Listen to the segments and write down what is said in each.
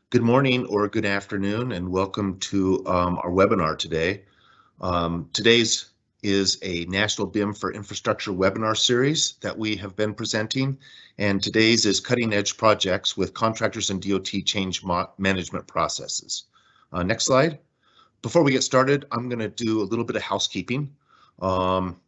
Good morning or good afternoon, and welcome to our webinar today. Today's is a National BIM for Infrastructure webinar series that we have been presenting, and today's is Cutting Edge Projects with Contractors and DOT Change Management Processes. Next slide. Before we get started, I'm going to do a little bit of housekeeping. Randy,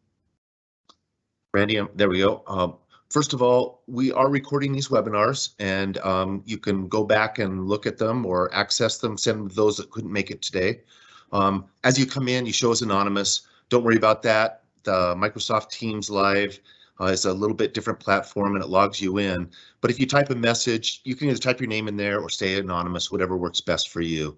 there we go. First of all, we are recording these webinars, and you can go back and look at them or access them, send those that couldn't make it today. As you come in, you show as anonymous. Don't worry about that. The Microsoft Teams Live is a little bit different platform, and it logs you in. But if you type a message, you can either type your name in there or stay anonymous, whatever works best for you.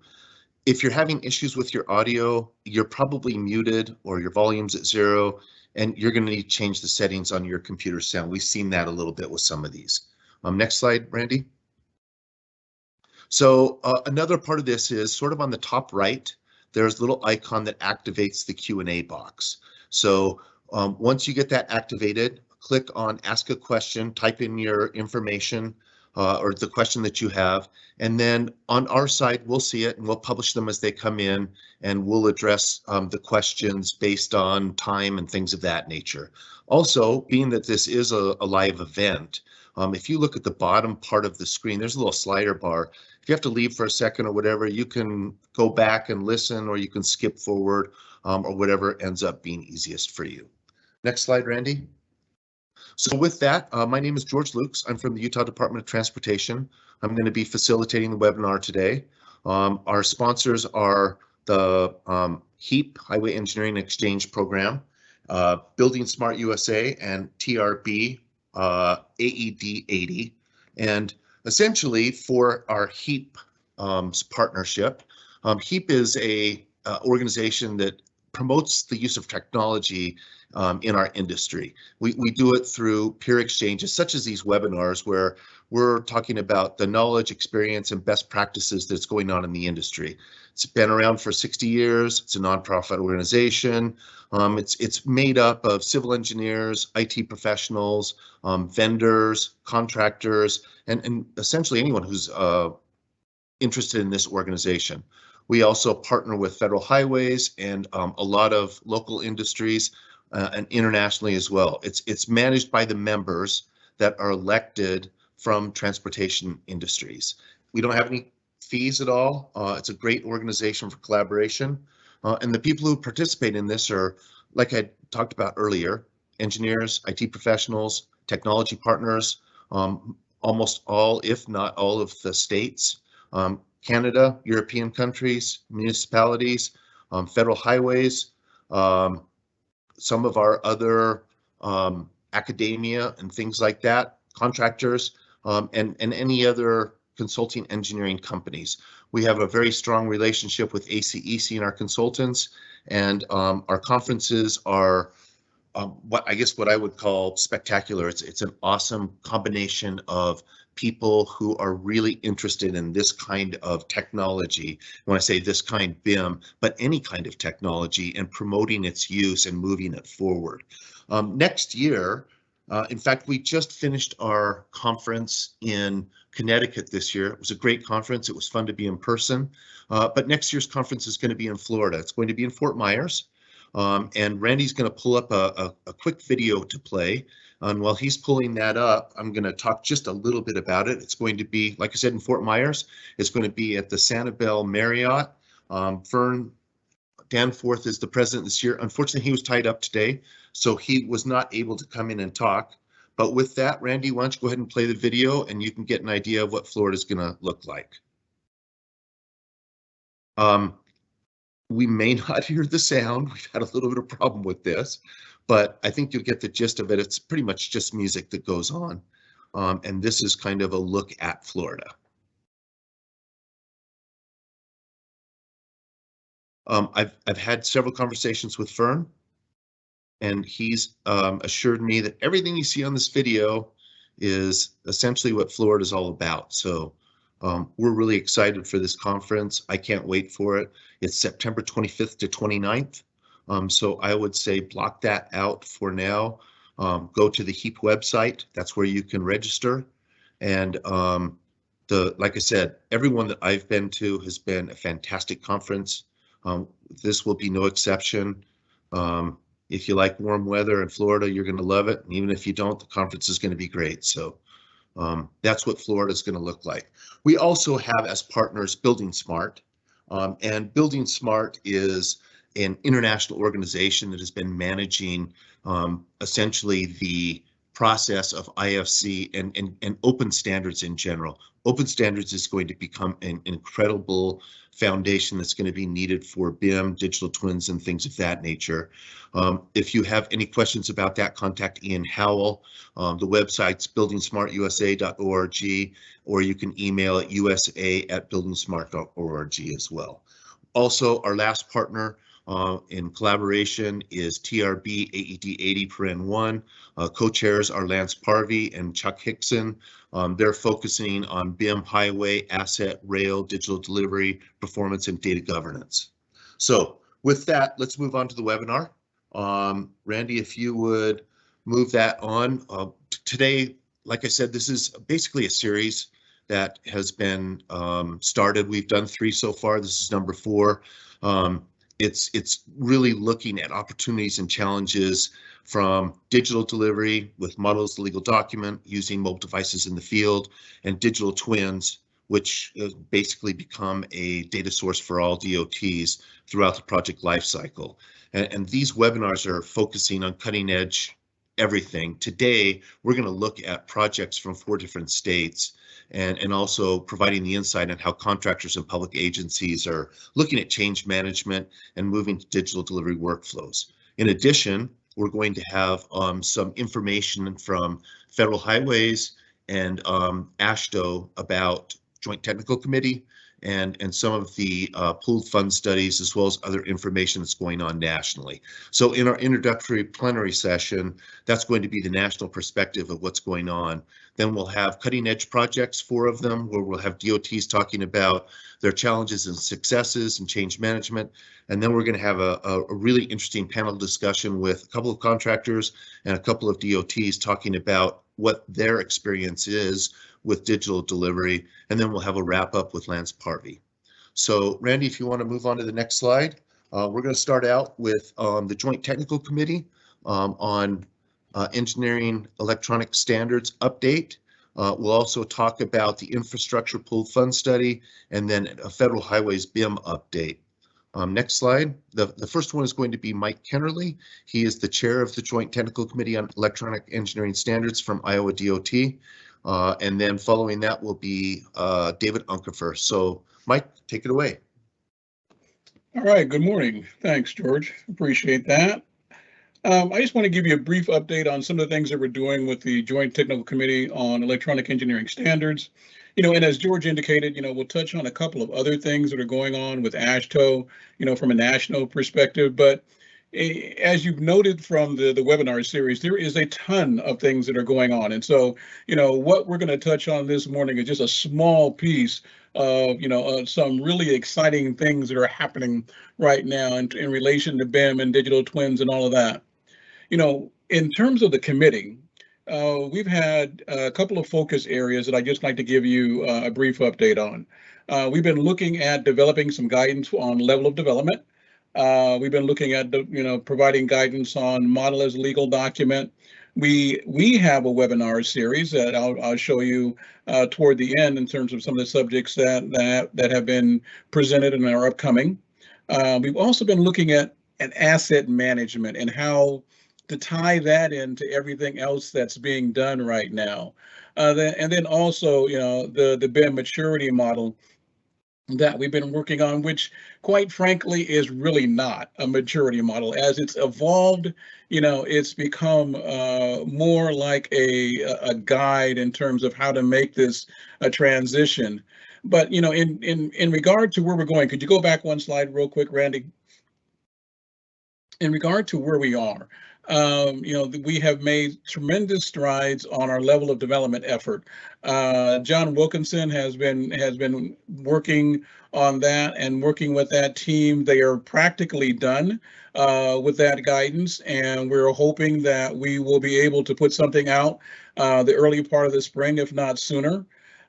If you're having issues with your audio, you're probably muted or your volume's at 0. And you're going to need to change the settings on your computer sound. We've seen that a little bit with some of these. Next slide, Randy. So another part of this is sort of on the top right, there's a little icon that activates the Q&A box. So once you get that activated, click on Ask a Question, type in your information or the question that you have, and then on our side, we'll see it and we'll publish them as they come in, and we'll address the questions based on time and things of that nature. Also, being that this is a live event, if you look at the bottom part of the screen, there's a little slider bar. If you have to leave for a second or whatever, you can go back and listen, or you can skip forward, or whatever ends up being easiest for you. Next slide, Randy. So with that, my name is George Lukes. I'm from the Utah Department of Transportation. I'm going to be facilitating the webinar today. Our sponsors are the HEAP, Highway Engineering Exchange Program, Building Smart USA, and TRB AED 80. And essentially for our HEAP partnership, HEAP is a organization that promotes the use of technology in our industry. We do it through peer exchanges such as these webinars, where we're talking about the knowledge, experience, and best practices that's going on in the industry. It's been around for 60 years. It's a nonprofit organization. It's made up of civil engineers, IT professionals, vendors, contractors, and essentially anyone who's interested in this organization. We also partner with federal highways and a lot of local industries and internationally as well. It's managed by the members that are elected from transportation industries. We don't have any fees at all. It's a great organization for collaboration. And the people who participate in this are, like I talked about earlier, engineers, IT professionals, technology partners, almost all, if not all of the states, Canada, European countries, municipalities, federal highways, some of our other academia and things like that, contractors, and any other consulting engineering companies. We have a very strong relationship with ACEC and our consultants, and our conferences are what I would call spectacular. It's an awesome combination of people who are really interested in this kind of technology. When I say this kind, BIM, but any kind of technology, and promoting its use and moving it forward. Next year, in fact, we just finished our conference in Connecticut this year. It was a great conference. It was fun to be in person, but next year's conference is going to be in Florida. It's going to be in Fort Myers. And Randy's going to pull up a quick video to play. And while he's pulling that up, I'm going to talk just a little bit about it. It's going to be, like I said, in Fort Myers. It's going to be at the Sanibel Marriott. Fern Danforth is the president this year. Unfortunately, he was tied up today, so he was not able to come in and talk. But with that, Randy, why don't you go ahead and play the video, and you can get an idea of what Florida is going to look like. We may not hear the sound. We've had a little bit of problem with this, but I think you'll get the gist of it. It's pretty much just music that goes on. And this is kind of a look at Florida. I've had several conversations with Fern, and he's assured me that everything you see on this video is essentially what Florida is all about. So we're really excited for this conference. I can't wait for it. It's September 25th to 29th. So I would say block that out for now. Go to the HEAP website. That's where you can register. And like I said, everyone that I've been to has been a fantastic conference. This will be no exception. If you like warm weather in Florida, you're going to love it. And even if you don't, the conference is going to be great. So that's what Florida is going to look like. We also have as partners Building Smart, and Building Smart is an international organization that has been managing essentially the process of IFC and open standards in general. Open standards is going to become an incredible foundation that's going to be needed for BIM, digital twins, and things of that nature. If you have any questions about that, contact Ian Howell. The website's buildingsmartusa.org, or you can email at usa@buildingsmart.org as well. Also, our last partner in collaboration is TRB AED80 co-chairs are Lance Parvey and Chuck Hickson. They're focusing on BIM, highway, asset, rail, digital delivery, performance, and data governance. So with that, let's move on to the webinar. Randy, if you would move that on. Today, like I said, this is basically a series that has been started. We've done 3 so far. This is number 4. It's really looking at opportunities and challenges from digital delivery with models, the legal document, using mobile devices in the field, and digital twins, which basically become a data source for all DOTs throughout the project lifecycle. And these webinars are focusing on cutting edge everything. Today, we're going to look at projects from 4 different states and also providing the insight on how contractors and public agencies are looking at change management and moving to digital delivery workflows. In addition, we're going to have some information from Federal Highways and AASHTO about Joint Technical Committee and some of the pooled fund studies, as well as other information that's going on nationally. So in our introductory plenary session, that's going to be the national perspective of what's going on. Then we'll have cutting edge projects, 4 of them, where we'll have DOTs talking about their challenges and successes and change management. And then we're going to have a really interesting panel discussion with a couple of contractors and a couple of DOTs talking about what their experience is with digital delivery, and then we'll have a wrap up with Lance Parvey. So Randy, if you want to move on to the next slide, we're going to start out with the Joint Technical Committee on Engineering Electronic Standards update. We'll also talk about the Infrastructure Pooled Fund Study and then a Federal Highways BIM update. Next slide. The first one is going to be Mike Kennerly. He is the chair of the Joint Technical Committee on Electronic Engineering Standards from Iowa DOT. And then following that will be David Unkefer. So Mike, take it away. All right, good morning. Thanks, George. Appreciate that. I just want to give you a brief update on some of the things that we're doing with the Joint Technical Committee on Electronic Engineering Standards. And as George indicated, we'll touch on a couple of other things that are going on with AASHTO, from a national perspective. But as you've noted from the webinar series, there is a ton of things that are going on. And so, what we're going to touch on this morning is just a small piece of, some really exciting things that are happening right now in relation to BIM and digital twins and all of that. In terms of the committee, we've had a couple of focus areas that I'd just like to give you a brief update on. We've been looking at developing some guidance on level of development. We've been looking at, providing guidance on model as legal document. We have a webinar series that I'll show you toward the end in terms of some of the subjects that have been presented and are upcoming. We've also been looking at an asset management and how to tie that into everything else that's being done right now. And then also, the BIM maturity model that we've been working on, which quite frankly is really not a maturity model. As it's evolved, it's become more like a guide in terms of how to make this a transition. But in regard to where we're going, could you go back one slide real quick, Randy? In regard to where we are, we have made tremendous strides on our level of development effort. John Wilkinson has been working on that and working with that team. They are practically done with that guidance, and we're hoping that we will be able to put something out the early part of the spring, if not sooner.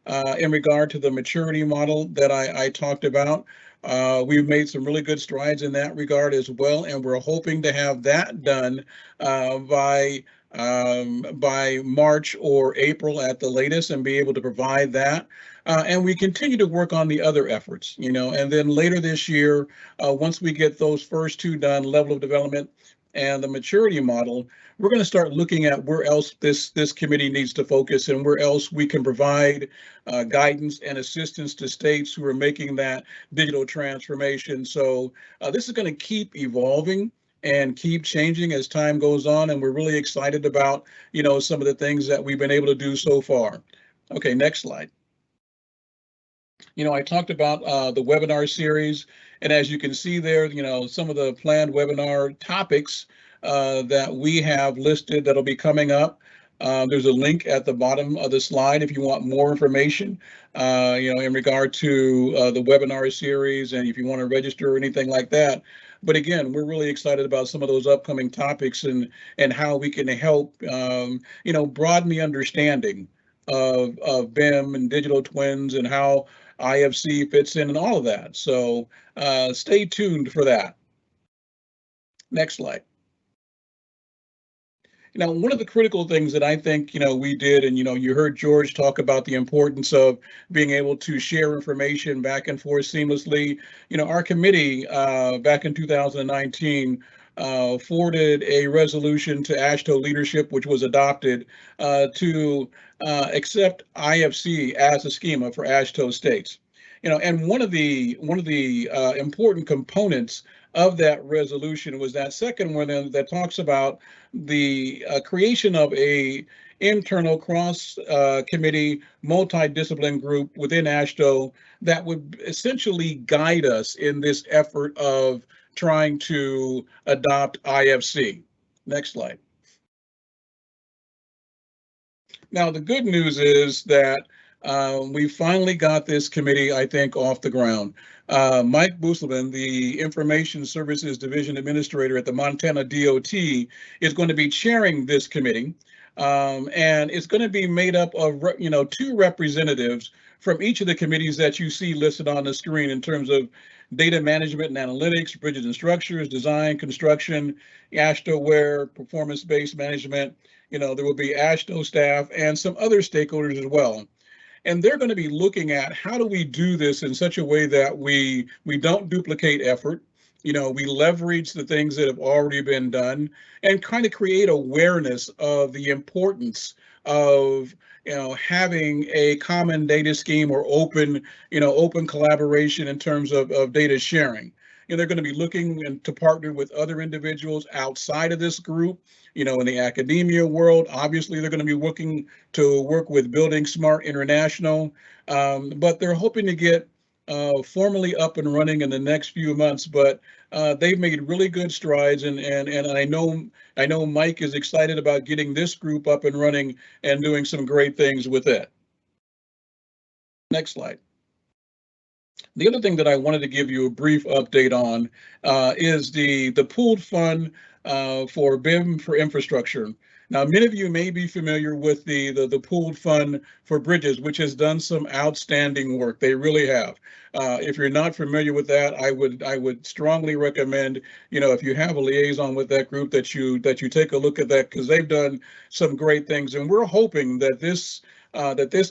in regard to the maturity model that I talked about. We've made some really good strides in that regard as well, and we're hoping to have that done by March or April at the latest, and be able to provide that. And we continue to work on the other efforts, and then later this year, once we get those first two done, level of development and the maturity model, we're going to start looking at where else this committee needs to focus, and where else we can provide guidance and assistance to states who are making that digital transformation. So this is going to keep evolving and keep changing as time goes on, and we're really excited about some of the things that we've been able to do so far. Okay, next slide. I talked about the webinar series, and as you can see there, some of the planned webinar topics that we have listed that'll be coming up. There's a link at the bottom of the slide if you want more information, in regard to the webinar series, and if you want to register or anything like that. But again, we're really excited about some of those upcoming topics, and how we can help, broaden the understanding of BIM and digital twins, and how IFC fits in, and all of that. So stay tuned for that. Next slide. One of the critical things that I think, we did, and, you heard George talk about the importance of being able to share information back and forth seamlessly. Our committee back in 2019 forwarded a resolution to AASHTO leadership, which was adopted to accept IFC as a schema for AASHTO states. And one of the important components of that resolution was that second one that talks about the creation of a internal cross committee multidiscipline group within AASHTO that would essentially guide us in this effort of trying to adopt IFC. Next slide. Now, the good news is that we finally got this committee, I think, off the ground. Mike Busselman, the Information Services Division Administrator at the Montana DOT, is going to be chairing this committee. And it's going to be made up of, two representatives from each of the committees that you see listed on the screen in terms of data management and analytics, bridges and structures, design, construction, AASHTO-aware, performance-based management. There will be AASHTO staff and some other stakeholders as well. And they're going to be looking at how do we do this in such a way that we don't duplicate effort. We leverage the things that have already been done, and kind of create awareness of the importance of having a common data scheme, or open collaboration in terms of data sharing. They're going to be looking to partner with other individuals outside of this group, in the academia world. Obviously, they're going to be working to work with Building Smart International, but they're hoping to get formally up and running in the next few months. But they've made really good strides, and I know Mike is excited about getting this group up and running and doing some great things with it. Next slide. The other thing that I wanted to give you a brief update on is the pooled fund for BIM for infrastructure. Now, many of you may be familiar with the pooled fund for bridges, which has done some outstanding work. They really have. If you're not familiar with that, I would strongly recommend, if you have a liaison with that group, that you take a look at that, because they've done some great things, and we're hoping that this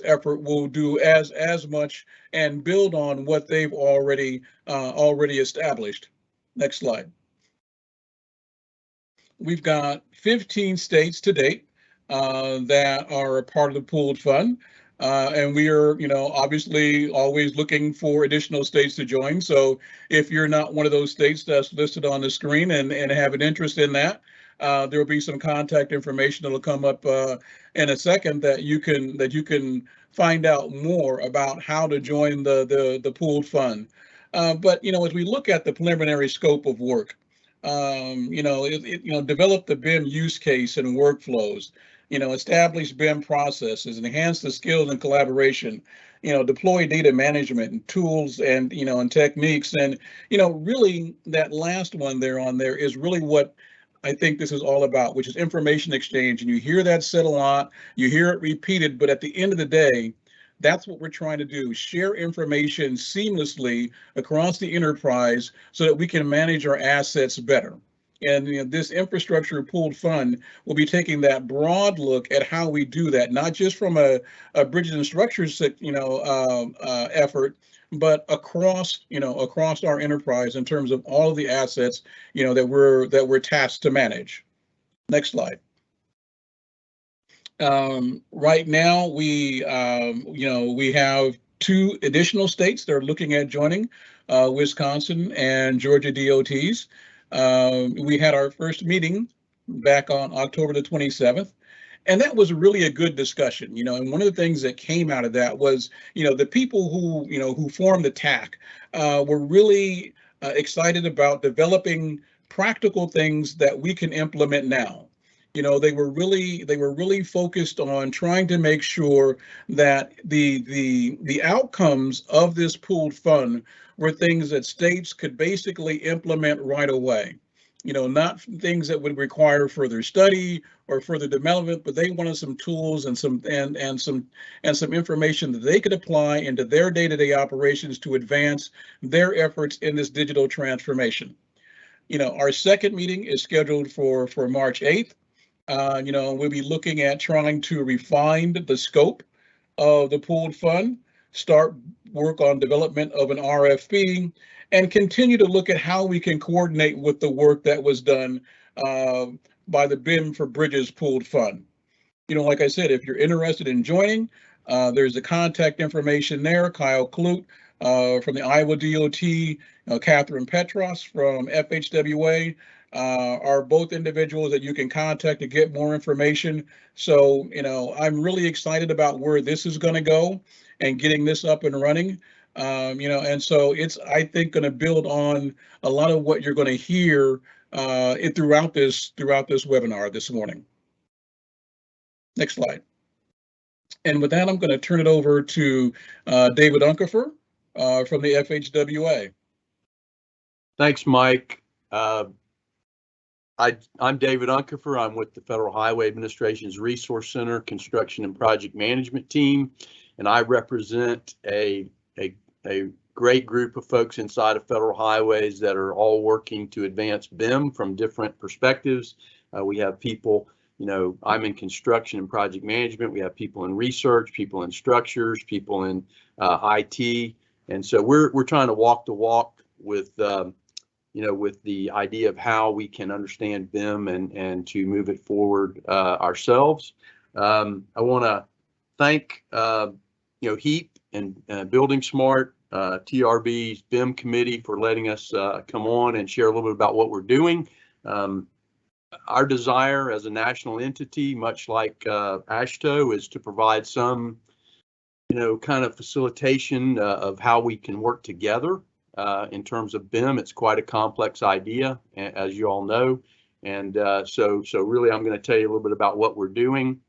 effort will do as much and build on what they've already established. Next slide. We've got 15 states to date that are a part of the pooled fund. And we are, obviously always looking for additional states to join. So if you're not one of those states that's listed on the screen and have an interest in that, there will be some contact information that'll come up in a second that you can find out more about how to join the pooled fund. But as we look at the preliminary scope of work, develop the BIM use case and workflows, establish BIM processes, enhance the skills and collaboration, deploy data management and tools and, and techniques. And, really that last one there is really what I think this is all about, which is information exchange. And you hear that said a lot, you hear it repeated, but at the end of the day, That's what we're trying to do, share information seamlessly across the enterprise so that we can manage our assets better. And this infrastructure pooled fund will be taking that broad look at how we do that, not just from a bridges and structures effort, but across our enterprise in terms of all of the assets that we're tasked to manage. Next slide. Right now, we have 2 additional states that are looking at joining, Wisconsin and Georgia DOTs. We had our first meeting back on October the 27th. And that was really a good discussion, and one of the things that came out of that was, the people who formed the TAC were really excited about developing practical things that we can implement now. They were really focused on trying to make sure that the outcomes of this pooled fund were things that states could basically implement right away. Not things that would require further study or further development, but they wanted some tools and some information that they could apply into their day-to-day operations to advance their efforts in this digital transformation. Our second meeting is scheduled for March 8th. We'll be looking at trying to refine the scope of the pooled fund, start work on development of an RFP, and continue to look at how we can coordinate with the work that was done by the BIM for Bridges pooled fund. Like I said, if you're interested in joining, there's the contact information there. Kyle Klute from the Iowa DOT, Catherine Petros from FHWA are both individuals that you can contact to get more information. So, I'm really excited about where this is going to go and getting this up and running. And so it's, I think, going to build on a lot of what you're going to hear throughout this webinar this morning. Next slide. And with that, I'm going to turn it over to David Unkefer from the FHWA. Thanks, Mike. I'm David Unkefer. I'm with the Federal Highway Administration's Resource Center Construction and Project Management Team, and I represent a great group of folks inside of Federal Highways that are all working to advance BIM from different perspectives. We have people, I'm in construction and project management. We have people in research, people in structures, people in IT, and so we're trying to walk the walk with with the idea of how we can understand BIM and to move it forward ourselves. I want to thank HEAP and Building Smart, TRB's BIM committee for letting us come on and share a little bit about what we're doing. Our desire as a national entity, much like AASHTO, is to provide some, kind of facilitation of how we can work together. In terms of BIM, it's quite a complex idea, as you all know. And so really, I'm going to tell you a little bit about what we're doing.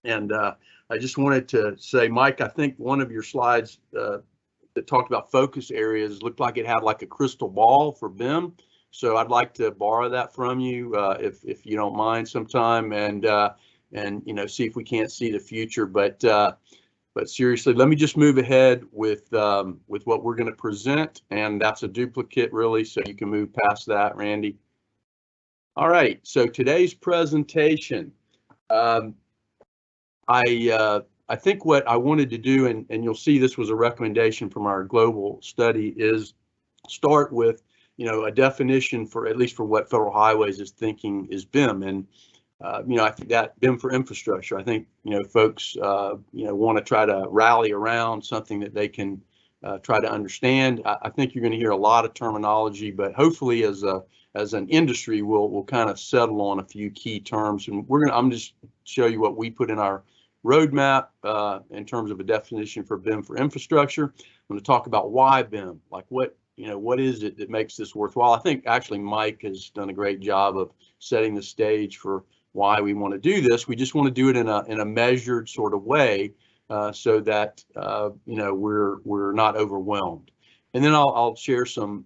And I just wanted to say, Mike, I think one of your slides that talked about focus areas looked like it had like a crystal ball for BIM. So I'd like to borrow that from you if you don't mind sometime, and see if we can't see the future. But seriously, let me just move ahead with what we're going to present, and that's a duplicate really, so you can move past that, Randy. All right, so today's presentation, I think what I wanted to do, and you'll see this was a recommendation from our global study, is start with a definition for, at least for what Federal Highways is thinking is BIM. And I think that BIM for infrastructure, I think, folks, want to try to rally around something that they can try to understand. I think you're going to hear a lot of terminology, but hopefully as an industry, we'll kind of settle on a few key terms. And I'm just show you what we put in our roadmap in terms of a definition for BIM for infrastructure. I'm going to talk about why BIM, like what is it that makes this worthwhile. I think actually Mike has done a great job of setting the stage for why we want to do this. We just want to do it in a measured sort of way so that we're not overwhelmed. And then I'll share some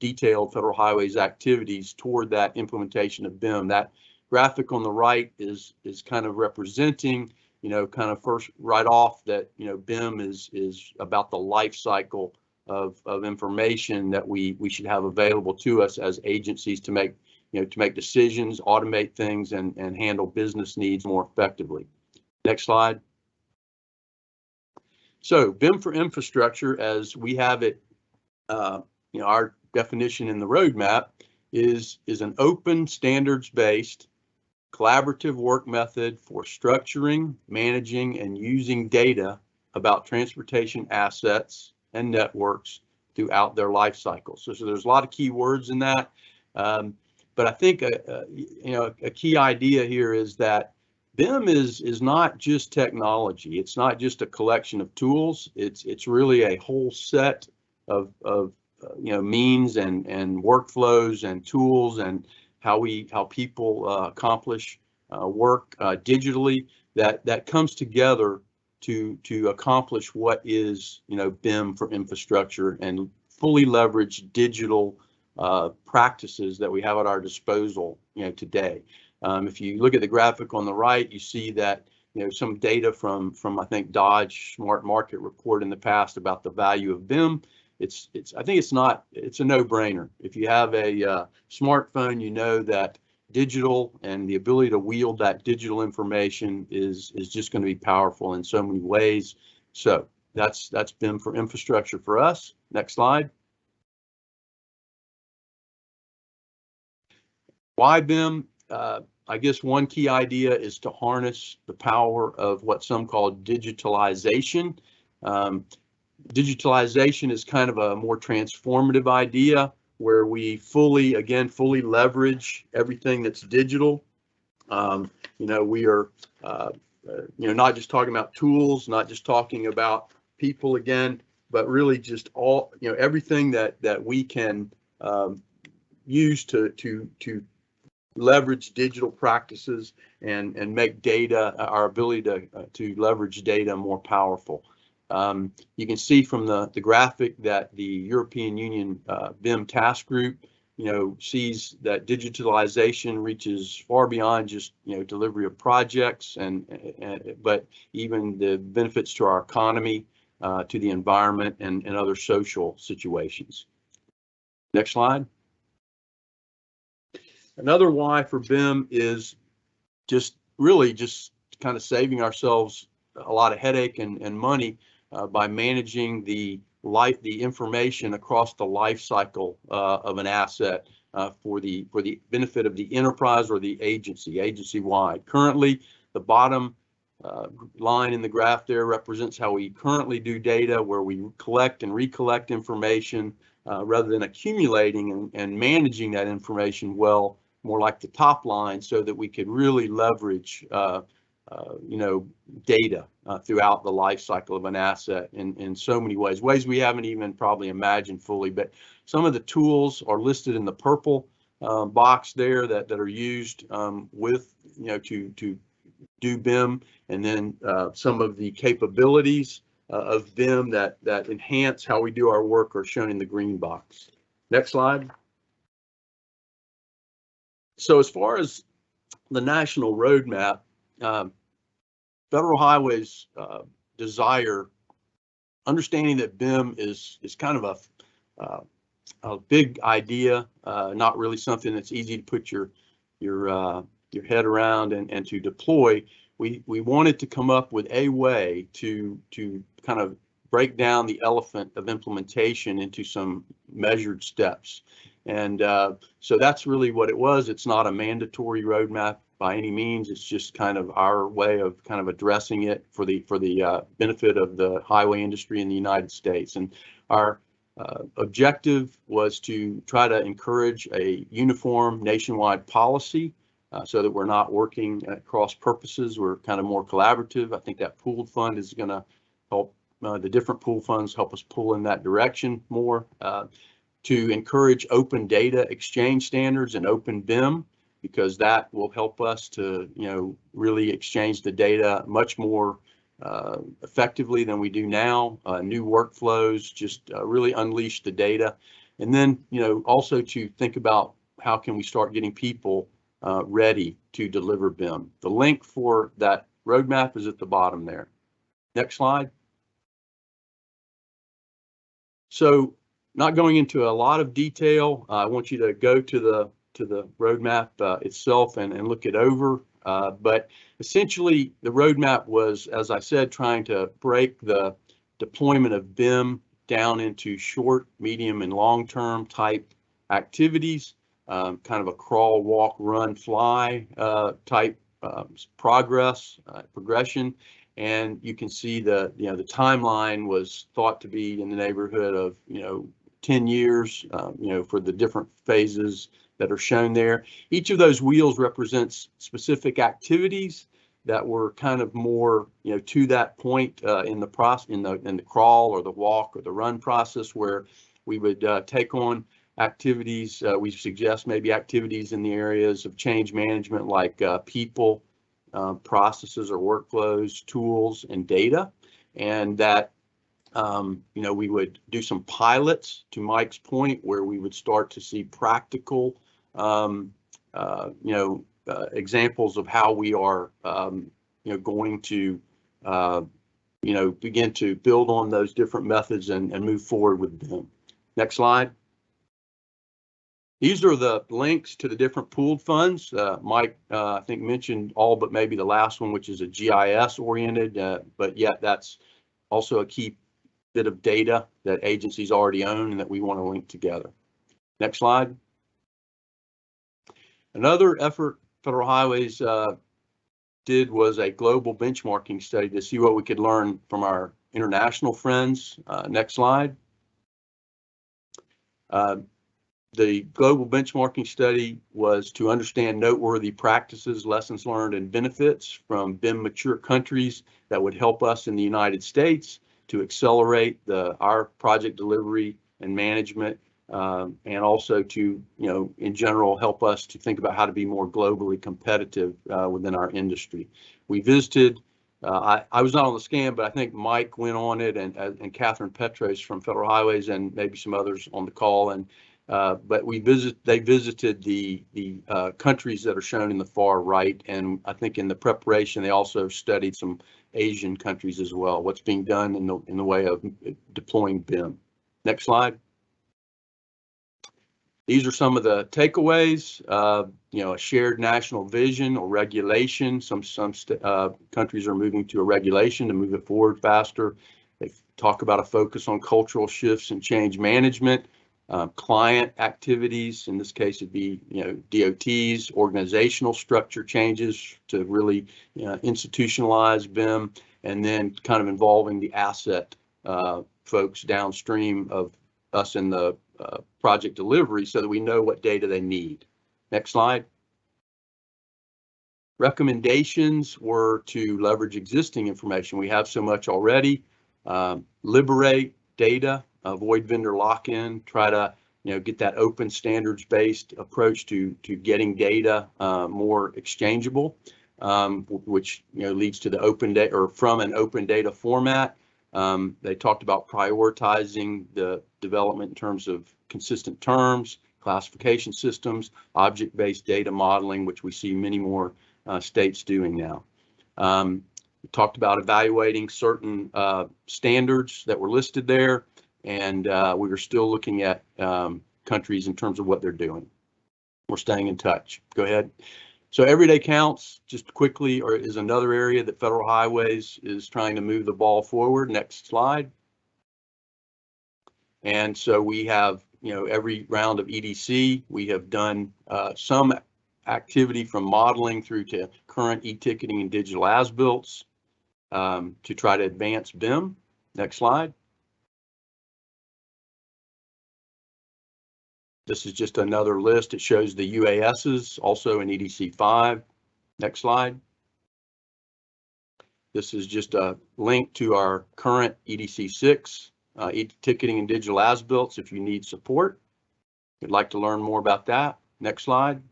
detailed Federal Highways activities toward that implementation of BIM. That graphic on the right is kind of representing kind of first right off that, BIM is about the life cycle of information that we should have available to us as agencies to make, to make decisions, automate things, and handle business needs more effectively. Next slide. So BIM for infrastructure, as we have it, our definition in the roadmap is an open, standards-based, collaborative work method for structuring, managing, and using data about transportation assets and networks throughout their life cycle. So there's a lot of key words in that, but I think a key idea here is that BIM is not just technology. It's not just a collection of tools. It's really a whole set of means and workflows and tools and how people accomplish work digitally that comes together to accomplish what is BIM for infrastructure and fully leverage digital practices that we have at our disposal today. If you look at the graphic on the right, you see that some data from I think Dodge Smart Market report in the past about the value of BIM. I think it's a no-brainer. If you have a smartphone, you know that digital and the ability to wield that digital information is just going to be powerful in so many ways. So that's BIM for infrastructure for us. Next slide. Why BIM? I guess one key idea is to harness the power of what some call digitalization. Digitalization is kind of a more transformative idea where we fully leverage everything that's digital. We are, not just talking about tools, not just talking about people again, but really just all, everything that we can use to leverage digital practices and make data, our ability to leverage data more powerful. You can see from the graphic that the European Union BIM task group, sees that digitalization reaches far beyond just, delivery of projects but even the benefits to our economy, to the environment and other social situations. Next slide. Another why for BIM is just kind of saving ourselves a lot of headache and money by managing the information across the life cycle of an asset for the benefit of the enterprise or the agency-wide. Currently, the bottom line in the graph there represents how we currently do data, where we collect and recollect information rather than accumulating and managing that information well, more like the top line, so that we could really leverage data throughout the life cycle of an asset in so many ways we haven't even probably imagined fully. But some of the tools are listed in the purple box there that are used with to do BIM, and then some of the capabilities of BIM that enhance how we do our work are shown in the green box. Next slide. So as far as the national roadmap, Federal Highways desire, understanding that BIM is kind of a big idea, not really something that's easy to put your head around and to deploy. We wanted to come up with a way to kind of break down the elephant of implementation into some measured steps. And so that's really what it was. It's not a mandatory roadmap by any means. It's just kind of our way of kind of addressing it for the benefit of the highway industry in the United States. And our objective was to try to encourage a uniform nationwide policy so that we're not working at cross purposes. We're kind of more collaborative. I think that pooled fund is going to help, the different pool funds help us pull in that direction more. To encourage open data exchange standards and open BIM, because that will help us to really exchange the data much more effectively than we do now. New workflows, just really unleash the data. And then also to think about how can we start getting people ready to deliver BIM. The link for that roadmap is at the bottom there. Next slide. So not going into a lot of detail, I want you to go to the roadmap itself and look it over. But essentially, the roadmap was, as I said, trying to break the deployment of BIM down into short, medium, and long-term type activities, kind of a crawl, walk, run, fly type progression. And you can see the timeline was thought to be in the neighborhood of 10 years, for the different phases that are shown there. Each of those wheels represents specific activities that were kind of more, to that point in the process, in the crawl or the walk or the run process, where we would take on activities. We suggest maybe activities in the areas of change management, like people, processes or workflows, tools, and data, and that we would do some pilots, to Mike's point, where we would start to see practical examples of how we are going to begin to build on those different methods and move forward with them. Next slide. These are the links to the different pooled funds. Mike, I think, mentioned all but maybe the last one, which is a GIS oriented, but yet that's also a key bit of data that agencies already own and that we want to link together. Next slide. Another effort Federal Highways did was a global benchmarking study to see what we could learn from our international friends. Next slide. The global benchmarking study was to understand noteworthy practices, lessons learned, and benefits from BIM mature countries that would help us in the United States to accelerate our project delivery and management, and also to, in general, help us to think about how to be more globally competitive within our industry. We visited, I was not on the scan, but I think Mike went on it, and Catherine Petros from Federal Highways, and maybe some others on the call. And but they visited the countries that are shown in the far right, and I think in the preparation they also studied some Asian countries as well, what's being done in the way of deploying BIM. Next slide. These are some of the takeaways. A shared national vision or regulation. Some countries are moving to a regulation to move it forward faster. They talk about a focus on cultural shifts and change management. Client activities, in this case it'd be DOTs, organizational structure changes to really institutionalize BIM, and then kind of involving the asset folks downstream of us in the project delivery, so that we know what data they need. Next slide. Recommendations were to leverage existing information. We have so much already. Liberate data. Avoid vendor lock-in, try to get that open standards-based approach to getting data more exchangeable, which leads to the open data, or from an open data format. They talked about prioritizing the development in terms of consistent terms, classification systems, object-based data modeling, which we see many more states doing now. We talked about evaluating certain standards that were listed there. And we are still looking at countries in terms of what they're doing. We're staying in touch. Go ahead. So everyday counts, just quickly, is another area that Federal Highways is trying to move the ball forward. Next slide. And so we have, every round of EDC, we have done some activity from modeling through to current e-ticketing and digital as-builts to try to advance BIM. Next slide. This is just another list. It shows the UASs, also in EDC 5. Next slide. This is just a link to our current EDC 6, ticketing and digital as-builts if you need support. If you'd like to learn more about that. Next slide.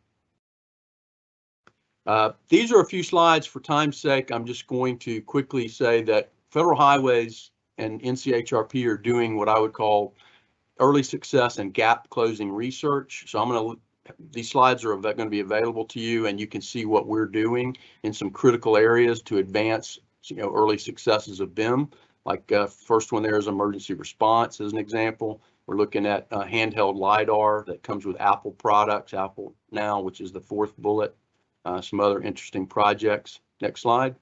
These are a few slides for time's sake. I'm just going to quickly say that Federal Highways and NCHRP are doing what I would call early success and gap closing research. So I'm going to these slides are going to be available to you, and you can see what we're doing in some critical areas to advance, early successes of BIM. Like first one there is emergency response as an example. We're looking at handheld LiDAR that comes with Apple products, Apple Now, which is the fourth bullet. Some other interesting projects. Next slide.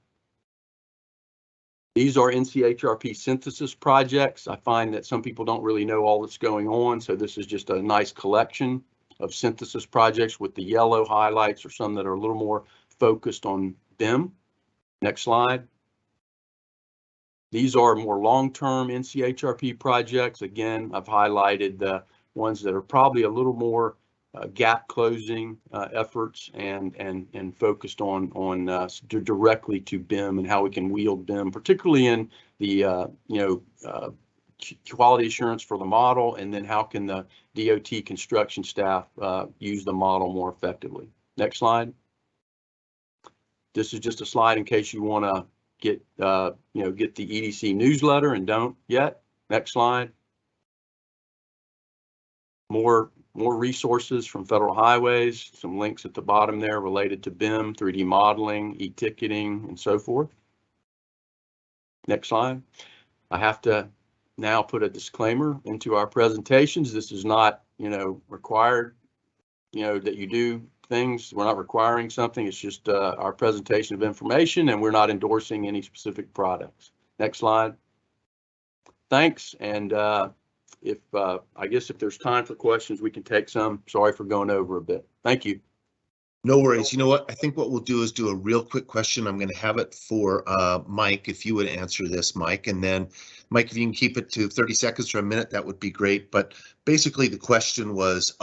These are NCHRP synthesis projects. I find that some people don't really know all that's going on, so this is just a nice collection of synthesis projects with the yellow highlights, or some that are a little more focused on BIM. Next slide. These are more long-term NCHRP projects. Again, I've highlighted the ones that are probably a little more gap closing efforts and focused on directly to BIM and how we can wield BIM, particularly in the quality assurance for the model, and then how can the DOT construction staff use the model more effectively. Next slide. This is just a slide in case you want to get the EDC newsletter and don't yet. Next slide. More resources from Federal Highways, some links at the bottom there related to BIM, 3D modeling, e-ticketing, and so forth. Next slide. I have to now put a disclaimer into our presentations. This is not, required, that you do things. We're not requiring something. It's just our presentation of information, and we're not endorsing any specific products. Next slide. Thanks. And I guess if there's time for questions, we can take some. Sorry for going over a bit. Thank you. No worries. You know what? I think what we'll do is do a real quick question. I'm going to have it for Mike, if you would answer this, Mike. And then, Mike, if you can keep it to 30 seconds or a minute, that would be great. But basically, the question was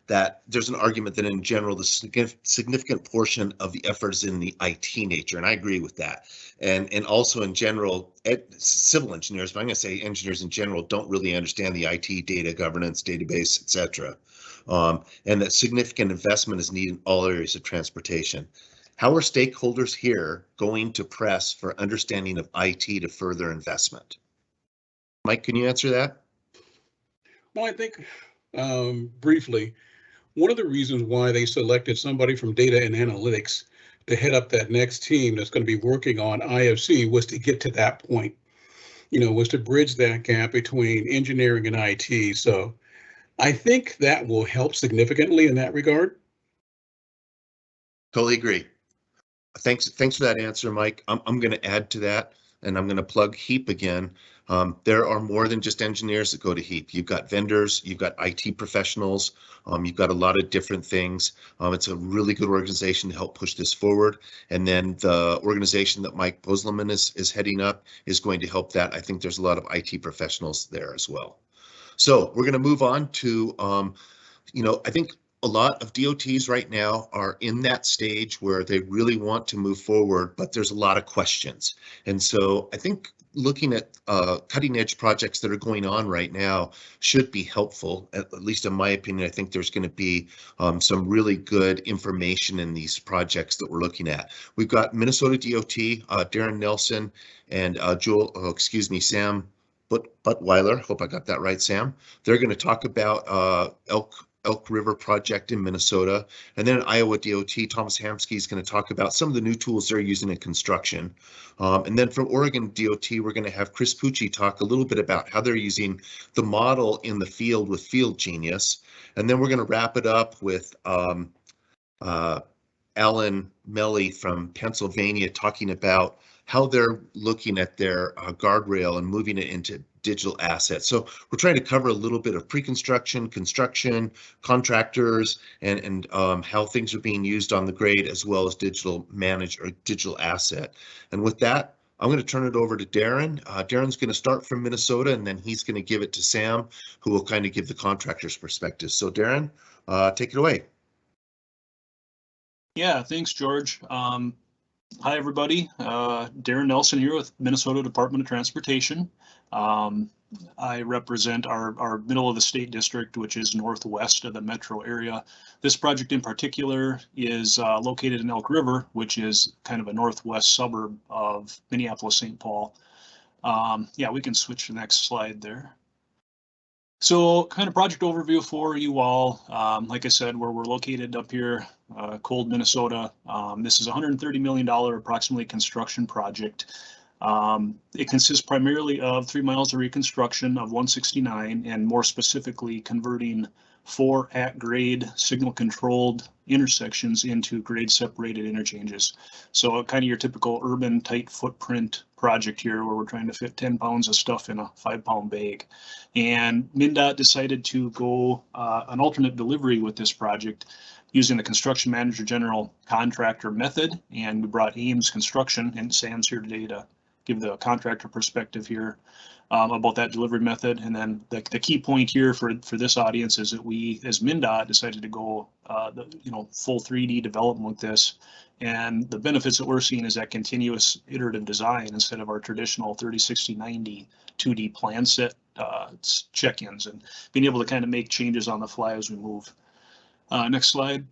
that there's an argument that in general, the significant portion of the effort is in the IT nature. And I agree with that. And also in general, civil engineers, but I'm going to say engineers in general, don't really understand the IT data governance, database, etc. And that significant investment is needed in all areas of transportation. How are stakeholders here going to press for understanding of IT to further investment? Mike, can you answer that? Well, I think briefly, one of the reasons why they selected somebody from data and analytics to head up that next team that's going to be working on IFC was to get to that point, was to bridge that gap between engineering and IT. So I think that will help significantly in that regard. Totally agree. Thanks for that answer, Mike. I'm going to add to that, and I'm going to plug HEAP again. There are more than just engineers that go to HEAP. You've got vendors, you've got IT professionals, you've got a lot of different things. It's a really good organization to help push this forward. And then the organization that Mike Posleman is heading up is going to help that. I think there's a lot of IT professionals there as well. So we're going to move on to, I think a lot of DOTs right now are in that stage where they really want to move forward, but there's a lot of questions. And so I think looking at cutting edge projects that are going on right now should be helpful, at least in my opinion. I think there's going to be some really good information in these projects that we're looking at. We've got Minnesota DOT, Darren Nelson and Sam Buttweiler, hope I got that right, Sam. They're going to talk about Elk River project in Minnesota. And then Iowa DOT, Thomas Hamsky is going to talk about some of the new tools they're using in construction. And then from Oregon DOT, we're going to have Chris Pucci talk a little bit about how they're using the model in the field with Field Genius. And then we're going to wrap it up with Alan Melly from Pennsylvania talking about how they're looking at their guardrail and moving it into digital assets. So we're trying to cover a little bit of pre-construction, construction, contractors, and how things are being used on the grade, as well as digital manage or digital asset. And with that, I'm going to turn it over to Darren. Darren's going to start from Minnesota, and then he's going to give it to Sam, who will kind of give the contractor's perspective. So Darren, take it away. Yeah, thanks, George. Hi, everybody. Darren Nelson here with Minnesota Department of Transportation. I represent our middle of the state district, which is northwest of the metro area. This project in particular is located in Elk River, which is kind of a northwest suburb of Minneapolis, St. Paul. Yeah, we can switch to the next slide there. So kind of project overview for you all. Like I said, where we're located up here, cold Minnesota. This is a $130 million approximately construction project. It consists primarily of 3 miles of reconstruction of 169 and more specifically converting 4 at-grade signal controlled intersections into grade separated interchanges. So kind of your typical urban tight footprint project here where we're trying to fit 10 pounds of stuff in a 5-pound bag. And MnDOT decided to go an alternate delivery with this project using the construction manager general contractor method. And we brought Ames Construction, and Sam's here today to give the contractor perspective here about that delivery method. And then the key point here for this audience is that we, as MnDOT, decided to go full 3D development with this. And the benefits that we're seeing is that continuous iterative design instead of our traditional 30, 60, 90 2D plan set check-ins, and being able to kind of make changes on the fly as we move. Next slide.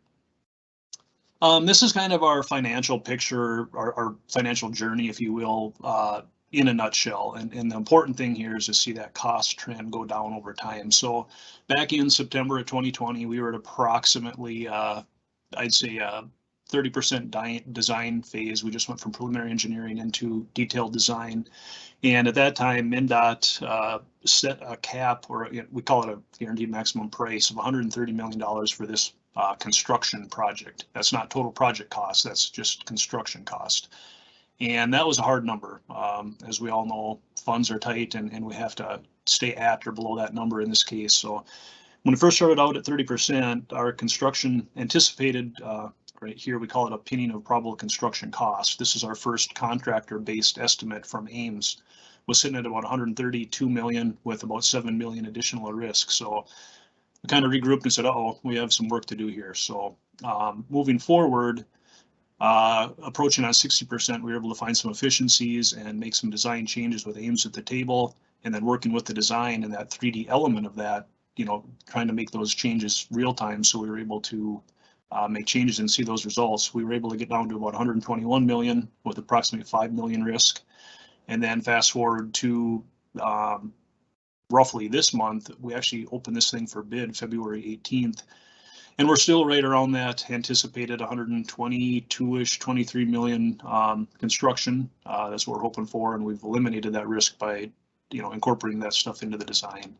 This is kind of our financial picture, our financial journey, if you will, in a nutshell. And the important thing here is to see that cost trend go down over time. So back in September of 2020, we were at approximately, I'd say, 30% design phase. We just went from preliminary engineering into detailed design. And at that time, MnDOT set a cap, or we call it a guaranteed maximum price of $130 million for this construction project. That's not total project cost, that's just construction cost. And that was a hard number. As we all know, funds are tight and we have to stay at or below that number in this case. So when we first started out at 30%, our construction anticipated, right here, we call it a pinning of probable construction cost. This is our first contractor-based estimate from Ames, was sitting at about 132 million with about 7 million additional risk. So we kind of regrouped and said, uh-oh, we have some work to do here. So moving forward, approaching on 60%, we were able to find some efficiencies and make some design changes with Ames at the table, and then working with the design and that 3D element of that, trying to make those changes real time. So we were able to make changes and see those results. We were able to get down to about 121 million with approximately 5 million risk. And then fast forward to roughly this month, we actually opened this thing for bid February 18th. And we're still right around that anticipated 122-ish, 23 million construction. That's what we're hoping for. And we've eliminated that risk by, incorporating that stuff into the design.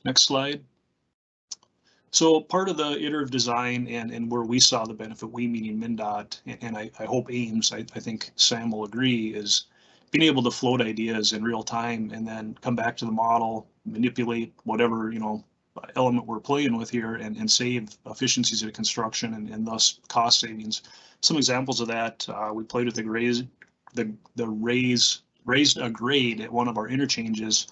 Next slide. So part of the iterative design and where we saw the benefit, we meaning MnDOT, and I hope Ames, I think Sam will agree, is being able to float ideas in real time and then come back to the model, manipulate whatever, element we're playing with here and save efficiencies of construction and thus cost savings. Some examples of that, we played with raised a grade at one of our interchanges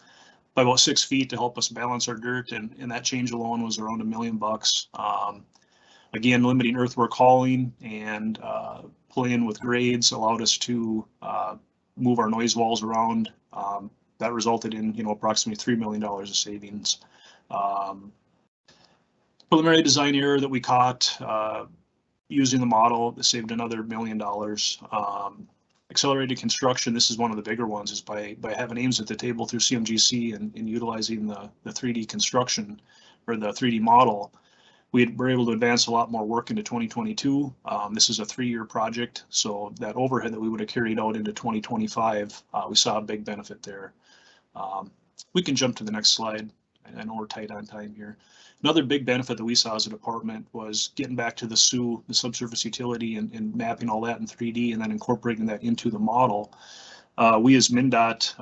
by about 6 feet to help us balance our dirt, and that change alone was around $1 million. Again, limiting earthwork hauling and playing with grades allowed us to move our noise walls around. That resulted in approximately $3 million of savings. Preliminary design error that we caught using the model that saved another $1 million. Accelerated construction, this is one of the bigger ones, is by having Ames at the table through CMGC and utilizing the 3D construction or the 3D model. We were able to advance a lot more work into 2022. This is a 3-year project, so that overhead that we would have carried out into 2025, we saw a big benefit there. We can jump to the next slide. I know we're tight on time here. Another big benefit that we saw as a department was getting back to the SU, the subsurface utility, and mapping all that in 3D and then incorporating that into the model. We as MnDOT,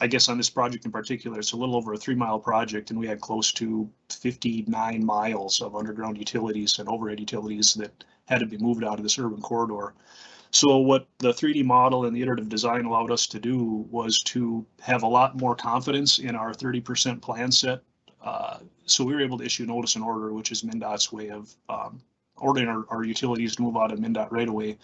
I guess on this project in particular, it's a little over a 3-mile project, and we had close to 59 miles of underground utilities and overhead utilities that had to be moved out of this urban corridor. So what the 3D model and the iterative design allowed us to do was to have a lot more confidence in our 30% plan set. So we were able to issue notice and order, which is MnDOT's way of ordering our utilities to move out of MnDOT right away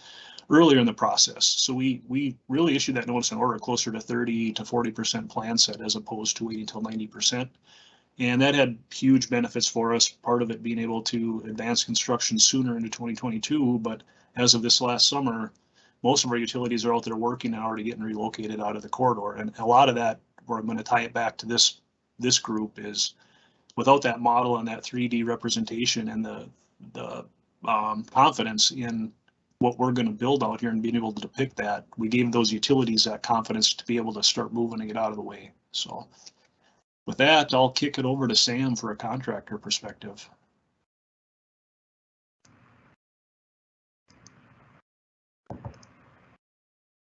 earlier in the process. So we really issued that notice and order closer to 30 to 40% plan set as opposed to waiting until 90%. And that had huge benefits for us, part of it being able to advance construction sooner into 2022. But as of this last summer, most of our utilities are out there working and already getting relocated out of the corridor. And a lot of that, we're going to tie it back to this this group is without that model and that 3D representation and the confidence in what we're going to build out here and being able to depict that, we gave those utilities that confidence to be able to start moving and get out of the way. So with that, I'll kick it over to Sam for a contractor perspective.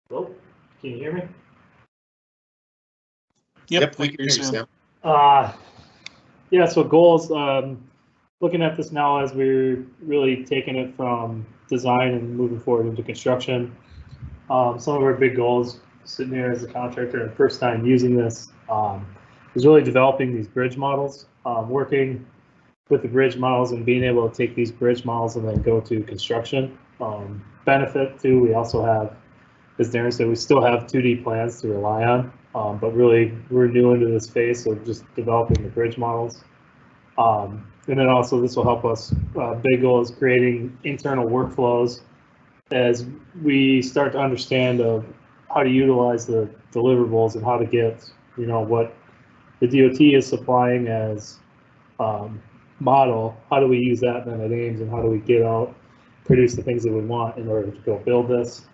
Hello, can you hear me? Yep, we can hear you, Sam. Yeah, so goals, looking at this now as we're really taking it from design and moving forward into construction. Some of our big goals sitting here as a contractor and first time using this is really developing these bridge models, working with the bridge models and being able to take these bridge models and then go to construction. Benefit too, we also have, as Darren said, we still have 2D plans to rely on, but really we're new into this phase, so just developing the bridge models. And then also this will help us, big goal is creating internal workflows as we start to understand of how to utilize the deliverables and how to get, you know, what the DOT is supplying as model, how do we use that then at Ames, and how do we get out, produce the things that we want in order to go build this.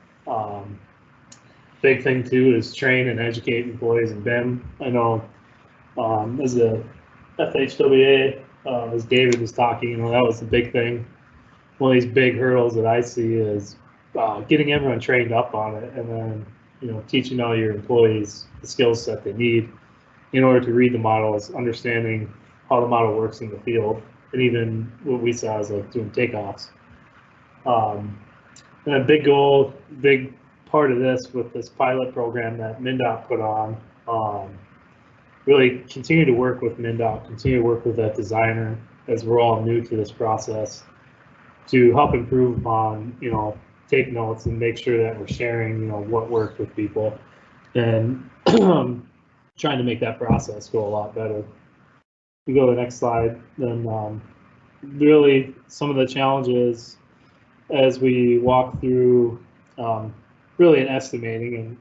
Big thing too is train and educate employees in BIM. I know as a FHWA, as David was talking, you know, that was the big thing. One of these big hurdles that I see is getting everyone trained up on it, and then, you know, teaching all your employees the skills set they need in order to read the models, understanding how the model works in the field, and even what we saw as like doing takeoffs. And a big goal, big part of this with this pilot program that MnDOT put on, really continue to work with MnDOT, continue to work with that designer as we're all new to this process to help improve upon, you know, take notes and make sure that we're sharing, you know, what worked with people and trying to make that process go a lot better. We go to the next slide, then really some of the challenges as we walk through really an estimating, and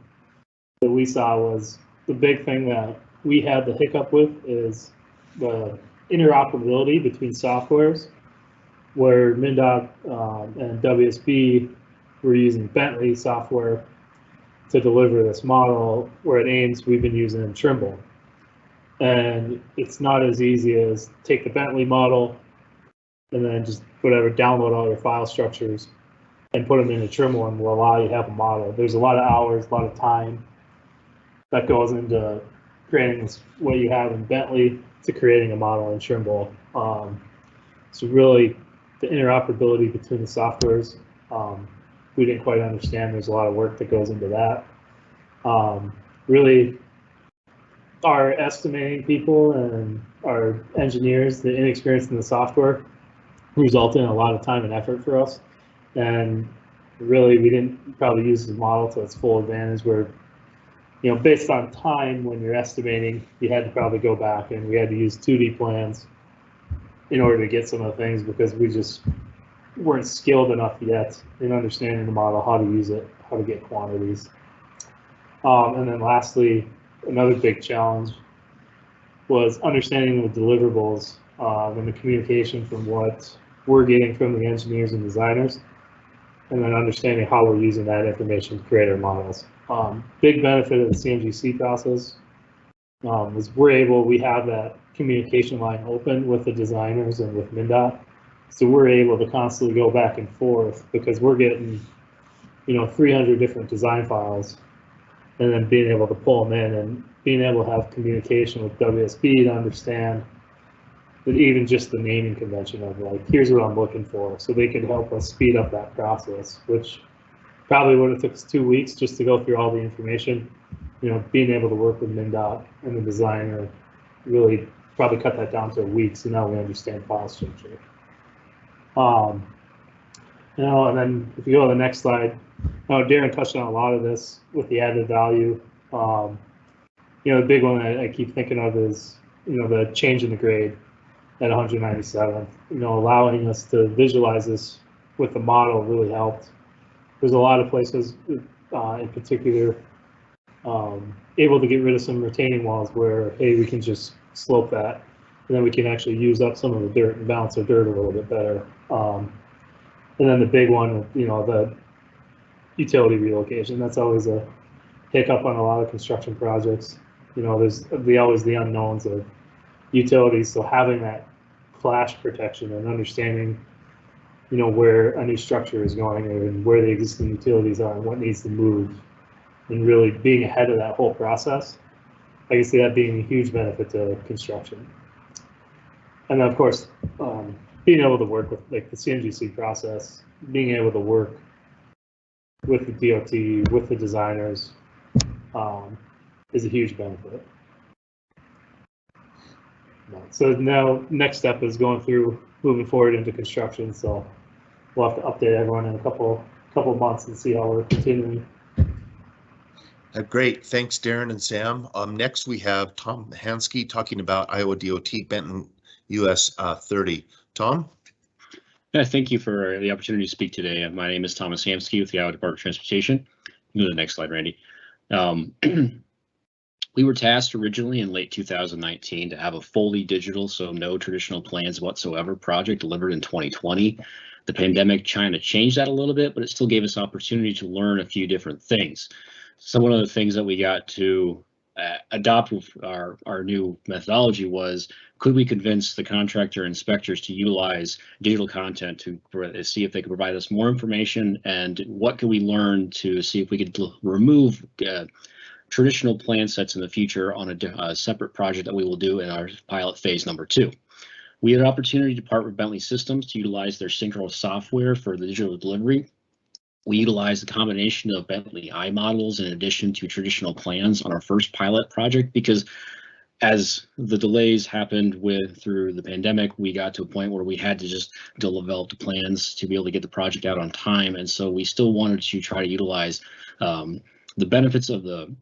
that we saw was the big thing that we had the hiccup with is the interoperability between softwares, where MnDOT and WSB were using Bentley software to deliver this model, where at Ames we've been using Trimble. And it's not as easy as take the Bentley model and then just whatever, download all your file structures and put them into Trimble, and will allow you to have a model. There's a lot of hours, a lot of time that goes into creating this, what you have in Bentley, to creating a model in Trimble. So really the interoperability between the softwares, we didn't quite understand. There's a lot of work that goes into that. Really our estimating people and our engineers, the inexperience in the software, resulted in a lot of time and effort for us. And really, we didn't probably use the model to its full advantage, where, you know, based on time when you're estimating, you had to probably go back and we had to use 2D plans in order to get some of the things, because we just weren't skilled enough yet in understanding the model, how to use it, how to get quantities. And then lastly, another big challenge was understanding the deliverables and the communication from what we're getting from the engineers and designers, and then understanding how we're using that information to create our models. Big benefit of the CMGC process is we have that communication line open with the designers and with MnDOT. So we're able to constantly go back and forth, because we're getting, you know, 300 different design files, and then being able to pull them in and being able to have communication with WSB to understand that even just the naming convention of like, here's what I'm looking for, so they can help us speed up that process, which probably would have took us 2 weeks just to go through all the information. You know, being able to work with MnDOT and the designer really probably cut that down to a week, so now we understand file structure. You know, and then if you go to the next slide, Darren touched on a lot of this with the added value. You know, the big one I keep thinking of is, you know, the change in the grade at 197th, you know, allowing us to visualize this with the model really helped. There's a lot of places, in particular, able to get rid of some retaining walls where, hey, we can just slope that, and then we can actually use up some of the dirt and balance the dirt a little bit better. And then the big one, you know, the utility relocation. That's always a hiccup on a lot of construction projects. You know, there's always the unknowns of utilities. So having that flash protection and understanding, you know, where a new structure is going and where the existing utilities are and what needs to move, and really being ahead of that whole process, I can see that being a huge benefit to construction. And then of course, being able to work with like the CMGC process, being able to work with the DOT, with the designers, is a huge benefit. So now next step is going through moving forward into construction. So we'll have to update everyone in a couple months and see how we're continuing. Great, thanks Darren and Sam. Next we have Tom Hansky talking about Iowa DOT Benton US 30. Tom? Yeah, thank you for the opportunity to speak today. My name is Thomas Hansky with the Iowa Department of Transportation. Go to the next slide, Randy. We were tasked originally in late 2019 to have a fully digital, so no traditional plans whatsoever project delivered in 2020. The pandemic kind of changed that a little bit, but it still gave us opportunity to learn a few different things. So one of the things that we got to adopt with our new methodology was, could we convince the contractor inspectors to utilize digital content to see if they could provide us more information, and what could we learn to see if we could remove traditional plan sets in the future on a separate project that we will do in our pilot phase number 2. We had an opportunity to partner with Bentley Systems to utilize their synchronous software for the digital delivery. We utilized a combination of Bentley iModels in addition to traditional plans on our first pilot project, because as the delays happened through the pandemic, we got to a point where we had to just develop the plans to be able to get the project out on time. And so we still wanted to try to utilize the benefits of the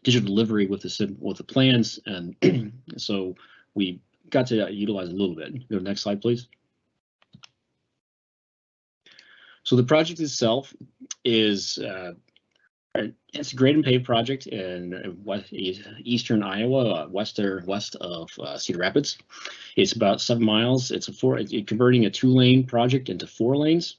digital delivery with the plans, and so we got to utilize a little bit. Go to the next slide, please. So the project itself is it's a grade and pave project in eastern Iowa, west of Cedar Rapids. It's about 7 miles. It's converting a 2-lane project into 4 lanes.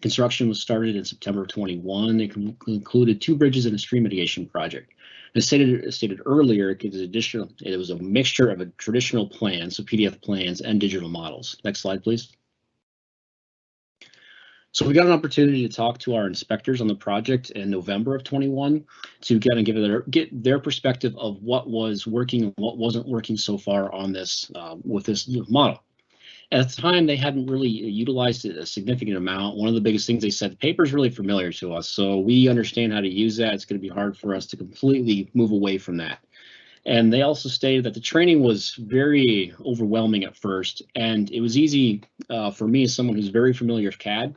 Construction was started in September of 21. It included 2 bridges and a stream mitigation project. As stated earlier, it was a mixture of a traditional plan, so PDF plans, and digital models. Next slide, please. So we got an opportunity to talk to our inspectors on the project in November of 21 to kind of get their perspective of what was working and what wasn't working so far on this with this model. At the time, they hadn't really utilized it a significant amount. One of the biggest things they said, the paper is really familiar to us, so we understand how to use that. It's going to be hard for us to completely move away from that. And they also stated that the training was very overwhelming at first, and it was easy for me as someone who's very familiar with CAD.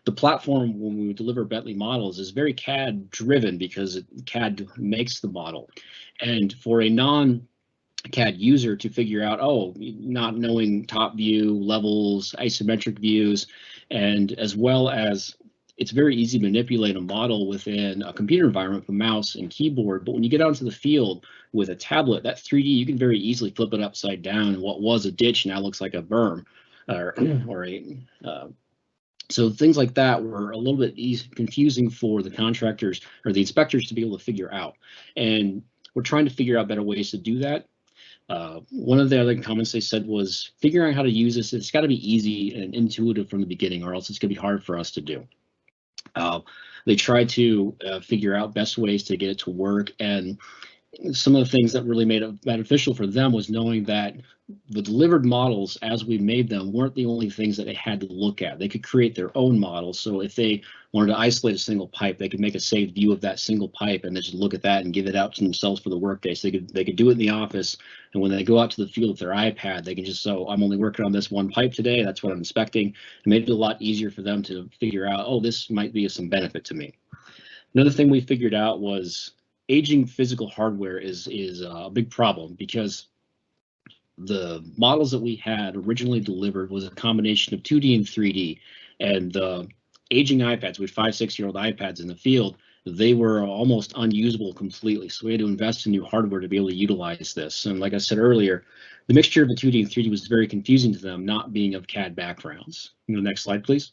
The platform, when we deliver Bentley models, is very CAD driven because CAD makes the model. And for a non-CAD user to figure out, not knowing top view, levels, isometric views, and as well as it's very easy to manipulate a model within a computer environment with a mouse and keyboard. But when you get out into the field with a tablet, that 3D, you can very easily flip it upside down. And what was a ditch now looks like a berm so things like that were a little bit confusing for the contractors or the inspectors to be able to figure out. And we're trying to figure out better ways to do that. One of the other comments they said was figuring out how to use this. It's got to be easy and intuitive from the beginning, or else it's going to be hard for us to do. They tried to figure out best ways to get it to work, and some of the things that really made it beneficial for them was knowing that the delivered models as we made them weren't the only things that they had to look at. They could create their own models. So if they wanted to isolate a single pipe, they could make a saved view of that single pipe and then just look at that and give it out to themselves for the workday. So they could do it in the office, and when they go out to the field with their iPad, they can just, I'm only working on this one pipe today. That's what I'm inspecting. It made it a lot easier for them to figure out, this might be of some benefit to me. Another thing we figured out was aging physical hardware is a big problem, because the models that we had originally delivered was a combination of 2D and 3D, and the aging iPads, we had 5-6-year-old iPads in the field, they were almost unusable completely. So we had to invest in new hardware to be able to utilize this. And like I said earlier, the mixture of the 2D and 3D was very confusing to them, not being of CAD backgrounds. Next slide, please.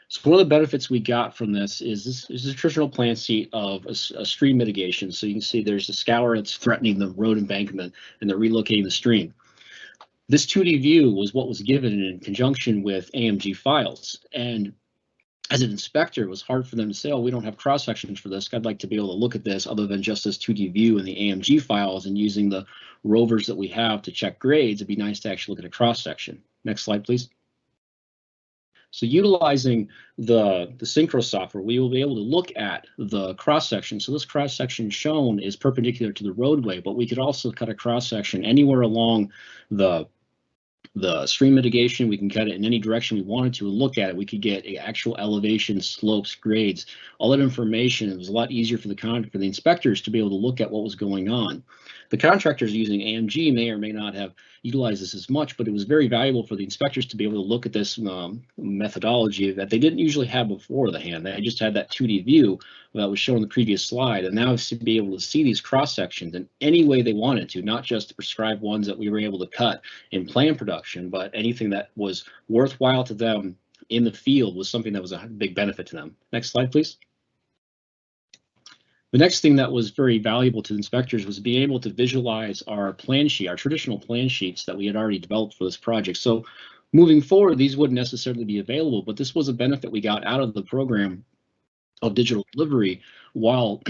So one of the benefits we got from this is a traditional plan sheet of a stream mitigation. So you can see there's a scour that's threatening the road embankment, and they're relocating the stream. This 2D view was what was given in conjunction with AMG files. And as an inspector, it was hard for them to say, oh, we don't have cross sections for this. I'd like to be able to look at this other than just this 2D view in the AMG files, and using the rovers that we have to check grades, it'd be nice to actually look at a cross section. Next slide, please. So utilizing the Synchro software, we will be able to look at the cross section. So this cross section shown is perpendicular to the roadway, but we could also cut a cross section anywhere along the stream mitigation. We can cut it in any direction we wanted to and look at it. We could get actual elevation, slopes, grades, all that information. It was a lot easier for the inspectors to be able to look at what was going on. The contractors using AMG may or may not have utilized this as much, but it was very valuable for the inspectors to be able to look at this methodology that they didn't usually have before the hand. They just had that 2D view that was shown in the previous slide, and now to be able to see these cross sections in any way they wanted to, not just the prescribed ones that we were able to cut in plan production, but anything that was worthwhile to them in the field was something that was a big benefit to them. Next slide, please. The next thing that was very valuable to inspectors was being able to visualize our plan sheet, our traditional plan sheets that we had already developed for this project. So moving forward, these wouldn't necessarily be available, but this was a benefit we got out of the program of digital delivery while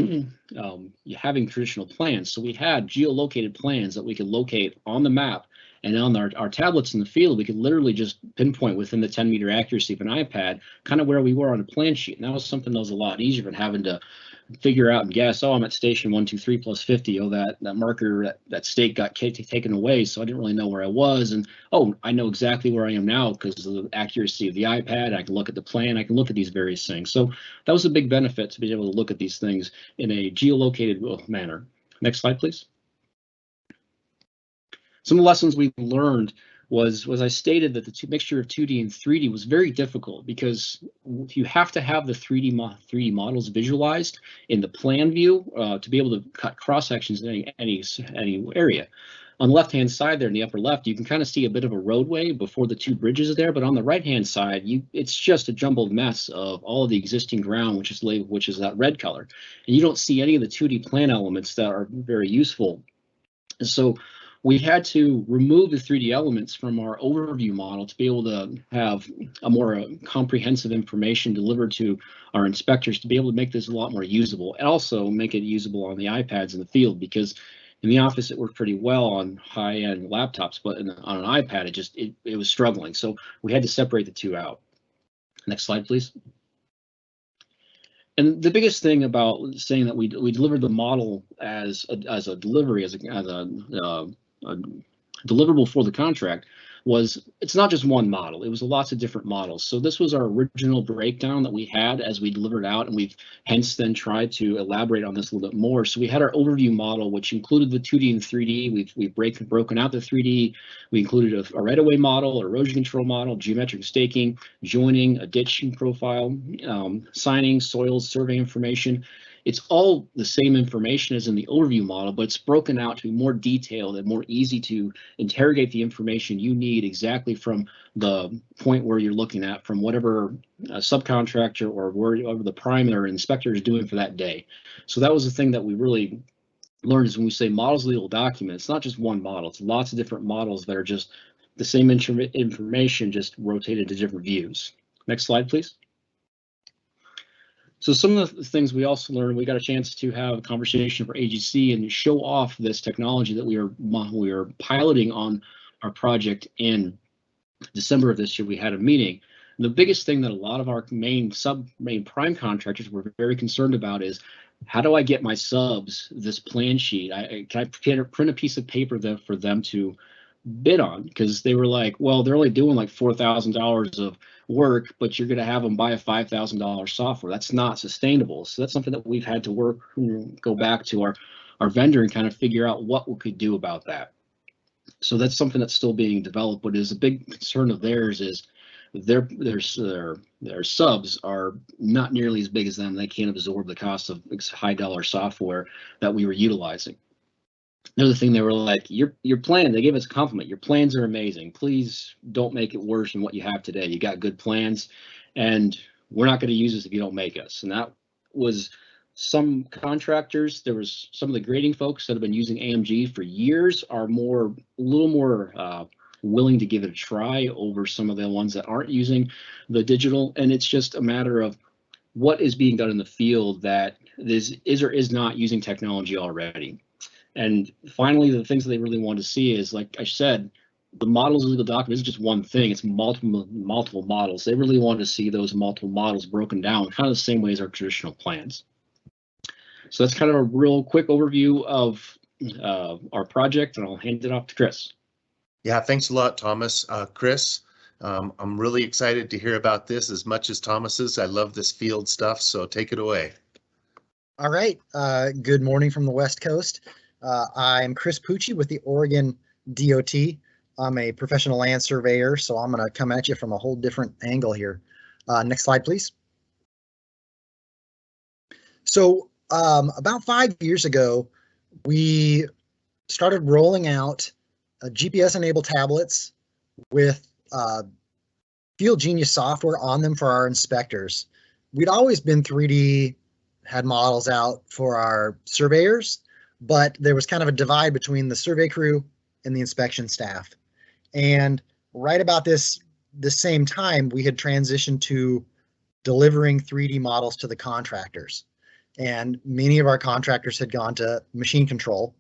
having traditional plans. So we had geolocated plans that we could locate on the map, and on our tablets in the field, we could literally just pinpoint within the 10-meter accuracy of an iPad kind of where we were on a plan sheet. And that was something that was a lot easier than having to figure out and guess, oh, I'm at station 123 plus 50. Oh, that marker, that stake got taken away, so I didn't really know where I was. And oh, I know exactly where I am now because of the accuracy of the iPad. I can look at the plan. I can look at these various things. So that was a big benefit, to be able to look at these things in a geolocated manner. Next slide, please. Some of the lessons we learned was I stated that the mixture of 2D and 3D was very difficult because you have to have the 3D models visualized in the plan view to be able to cut cross sections in any area. On the left-hand side there in the upper left, you can kind of see a bit of a roadway before the two bridges there, but on the right-hand side, it's just a jumbled mess of all of the existing ground, which is that red color. And you don't see any of the 2D plan elements that are very useful. And so we had to remove the 3D elements from our overview model to be able to have a more comprehensive information delivered to our inspectors to be able to make this a lot more usable, and also make it usable on the iPads in the field, because in the office it worked pretty well on high-end laptops, but on an iPad it was struggling. So we had to separate the two out. Next slide, please. And the biggest thing about saying that we delivered the model as a delivery, as a deliverable for the contract, was it's not just one model. It was lots of different models. So this was our original breakdown that we had as we delivered out, and we've hence then tried to elaborate on this a little bit more. So we had our overview model, which included the 2D and 3D. We've broken out the 3D. We included a right-of-way model, erosion control model, geometric staking, joining, a ditching profile, signing, soils, survey information. It's all the same information as in the overview model, but it's broken out to be more detailed and more easy to interrogate the information you need exactly from the point where you're looking at, from whatever subcontractor or whatever the prime or inspector is doing for that day. So that was the thing that we really learned, is when we say models legal document, it's not just one model. It's lots of different models that are just the same information, just rotated to different views. Next slide, please. So some of the things we also learned, we got a chance to have a conversation for AGC and show off this technology that we are piloting on our project in December of this year. We had a meeting. And the biggest thing that a lot of our main prime contractors were very concerned about is, how do I get my subs this plan sheet? Can I print a piece of paper for them to bid on? Because they were like, well, they're only doing like $4,000 of work, but you're going to have them buy a $5,000 software. That's not sustainable. So that's something that we've had to go back to our vendor and kind of figure out what we could do about that. So that's something that's still being developed, but is a big concern of theirs is, their subs are not nearly as big as them. They can't absorb the cost of high dollar software that we were utilizing. Another thing, they were like, your plan, they gave us a compliment. Your plans are amazing. Please don't make it worse than what you have today. You got good plans, and we're not going to use this if you don't make us. And that was some contractors. There was some of the grading folks that have been using AMG for years are a little more willing to give it a try over some of the ones that aren't using the digital. And it's just a matter of what is being done in the field that is or is not using technology already. And finally, the things that they really want to see is, like I said, the models of legal document is just one thing. It's multiple models. They really want to see those multiple models broken down kind of the same way as our traditional plans. So that's kind of a real quick overview of our project, and I'll hand it off to Chris. Yeah, thanks a lot, Thomas. Chris, I'm really excited to hear about this as much as Thomas is. I love this field stuff, so take it away. All right. Good morning from the West Coast. I'm Chris Pucci with the Oregon DOT. I'm a professional land surveyor, so I'm going to come at you from a whole different angle here. Next slide, please. So about 5 years ago, we started rolling out GPS-enabled tablets with Field Genius software on them for our inspectors. We'd always been 3D, had models out for our surveyors, but there was kind of a divide between the survey crew and the inspection staff. And right about the same time, we had transitioned to delivering 3D models to the contractors. And many of our contractors had gone to machine control.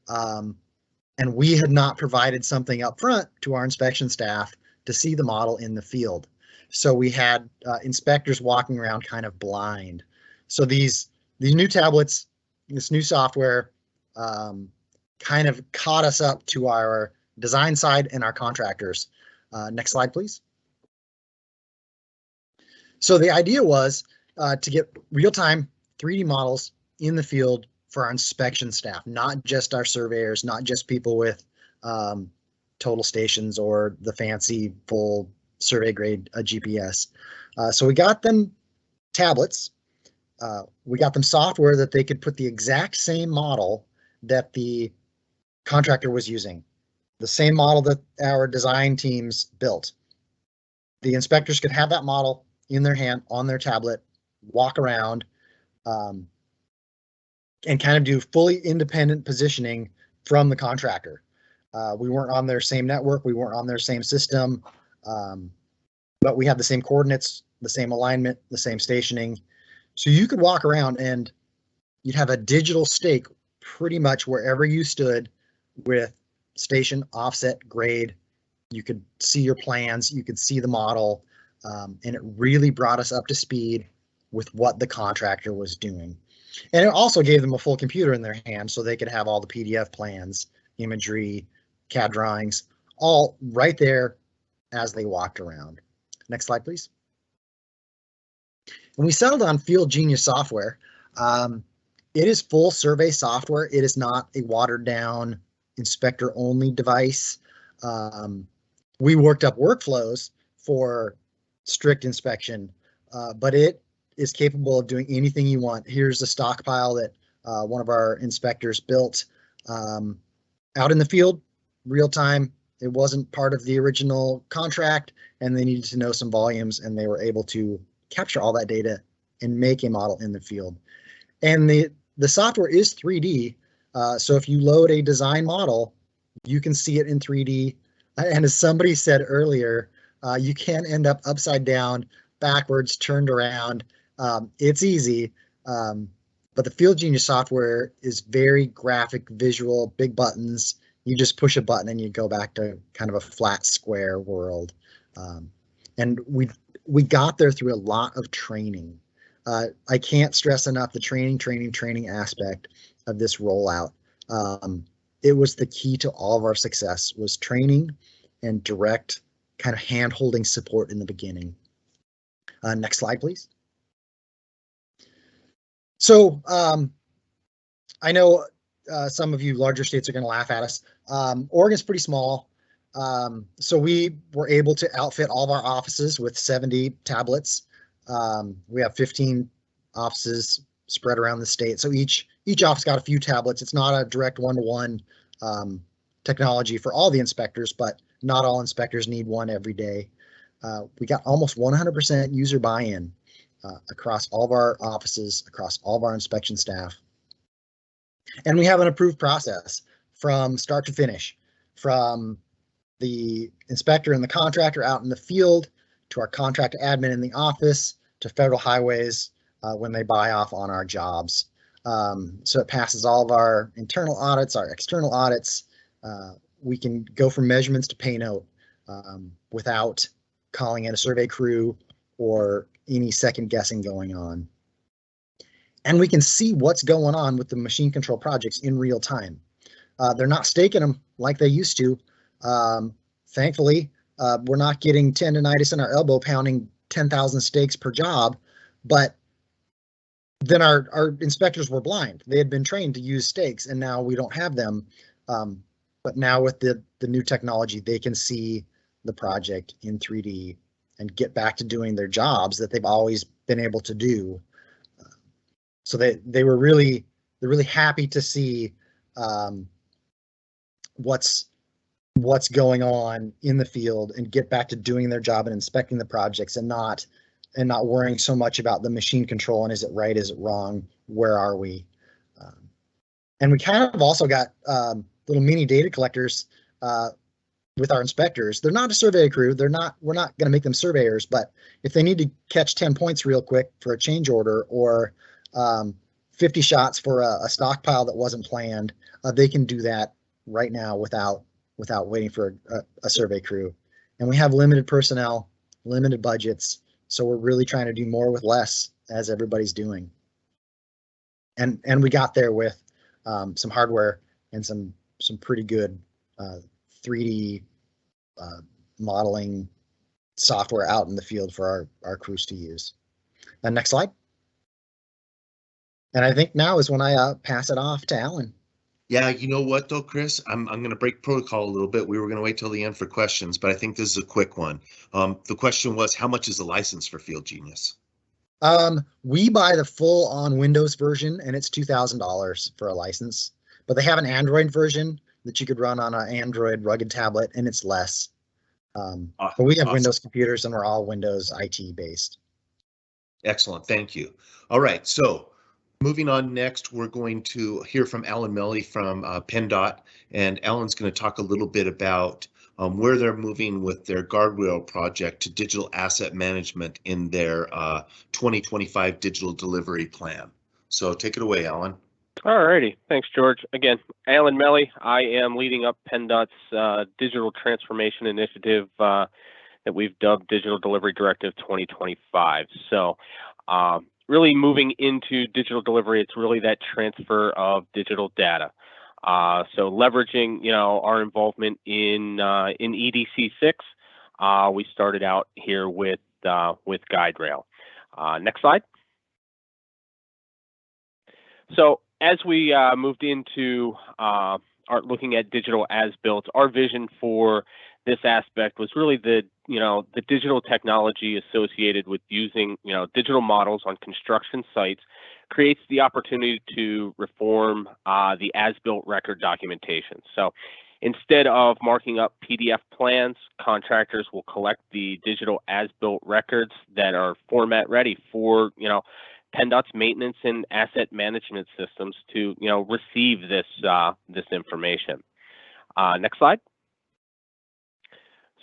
And we had not provided something up front to our inspection staff to see the model in the field. So we had inspectors walking around kind of blind. So these new tablets, this new software, kind of caught us up to our design side and our contractors. Next slide, please. So the idea was to get real-time 3D models in the field for our inspection staff, not just our surveyors, not just people with total stations or the fancy full survey grade GPS. So we got them tablets. We got them software that they could put the exact same model that the contractor was using, the same model that our design teams built. The inspectors could have that model in their hand, on their tablet, walk around, and kind of do fully independent positioning from the contractor. We weren't on their same network, we weren't on their same system, but we had the same coordinates, the same alignment, the same stationing. So you could walk around and you'd have a digital stake pretty much wherever you stood with station, offset, grade. You could see your plans, you could see the model, and it really brought us up to speed with what the contractor was doing. And it also gave them a full computer in their hand so they could have all the PDF plans, imagery, CAD drawings, all right there as they walked around. Next slide, please. And we settled on Field Genius software. It is full survey software. It is not a watered down inspector only device. We worked up workflows for strict inspection, but it is capable of doing anything you want. Here's a stockpile that one of our inspectors built out in the field, real time. It wasn't part of the original contract, and they needed to know some volumes, and they were able to capture all that data and make a model in the field. And the software is 3D, so if you load a design model, you can see it in 3D. And as somebody said earlier, you can end up upside down, backwards, turned around. It's easy, but the Field Genius software is very graphic, visual, big buttons. You just push a button and you go back to kind of a flat square world. And we got there through a lot of training. I can't stress enough the training aspect of this rollout. It was the key to all of our success, was training and direct kind of hand-holding support in the beginning. Next slide, please. So I know some of you larger states are going to laugh at us. Oregon's pretty small. So we were able to outfit all of our offices with 70 tablets. We have 15 offices spread around the state. So each office got a few tablets. It's not a direct one-to-one technology for all the inspectors, but not all inspectors need one every day. We got almost 100% user buy-in across all of our offices, across all of our inspection staff. And we have an approved process from start to finish, from the inspector and the contractor out in the field, to our contract admin in the office, to federal highways when they buy off on our jobs. So it passes all of our internal audits, our external audits. We can go from measurements to pay note without calling in a survey crew or any second guessing going on. And we can see what's going on with the machine control projects in real time. They're not staking them like they used to. Thankfully, we're not getting tendonitis in our elbow pounding 10,000 stakes per job, but then our inspectors were blind. They had been trained to use stakes, and now we don't have them. But now with the new technology, they can see the project in 3D and get back to doing their jobs that they've always been able to do. So they're really happy to see what's going on in the field and get back to doing their job and inspecting the projects and not worrying so much about the machine control and is it right, is it wrong, where are we? And we kind of also got little mini data collectors with our inspectors. They're not a survey crew. We're not going to make them surveyors, but if they need to catch 10 points real quick for a change order or 50 shots for a stockpile that wasn't planned, they can do that right now without waiting for a survey crew. And we have limited personnel, limited budgets, so we're really trying to do more with less, as everybody's doing. And we got there with some hardware and some pretty good 3D modeling software out in the field for our crews to use. And next slide. And I think now is when I pass it off to Alan. Yeah, you know what though, Chris? I'm going to break protocol a little bit. We were going to wait till the end for questions, but I think this is a quick one. The question was, how much is the license for Field Genius? We buy the full on Windows version, and it's $2,000 for a license. But they have an Android version that you could run on an Android rugged tablet, and it's less. But we have awesome. Windows computers, and we're all Windows IT based. Excellent, thank you. All right, so moving on next, we're going to hear from Alan Melly from PennDOT, and Alan's going to talk a little bit about where they're moving with their guardrail project to digital asset management in their 2025 digital delivery plan. So take it away, Alan. All righty. Thanks, George. Again, Alan Melly. I am leading up PennDOT's digital transformation initiative that we've dubbed Digital Delivery Directive 2025. So really moving into digital delivery, it's really that transfer of digital data. So leveraging, our involvement in EDC 6, we started out here with GuideRail. Next slide. So as we moved into looking at digital as-built, our vision for this aspect was really the digital technology associated with using, digital models on construction sites creates the opportunity to reform the as-built record documentation. So instead of marking up PDF plans, contractors will collect the digital as-built records that are format ready for, PennDOT's maintenance and asset management systems to, receive this information. Next slide.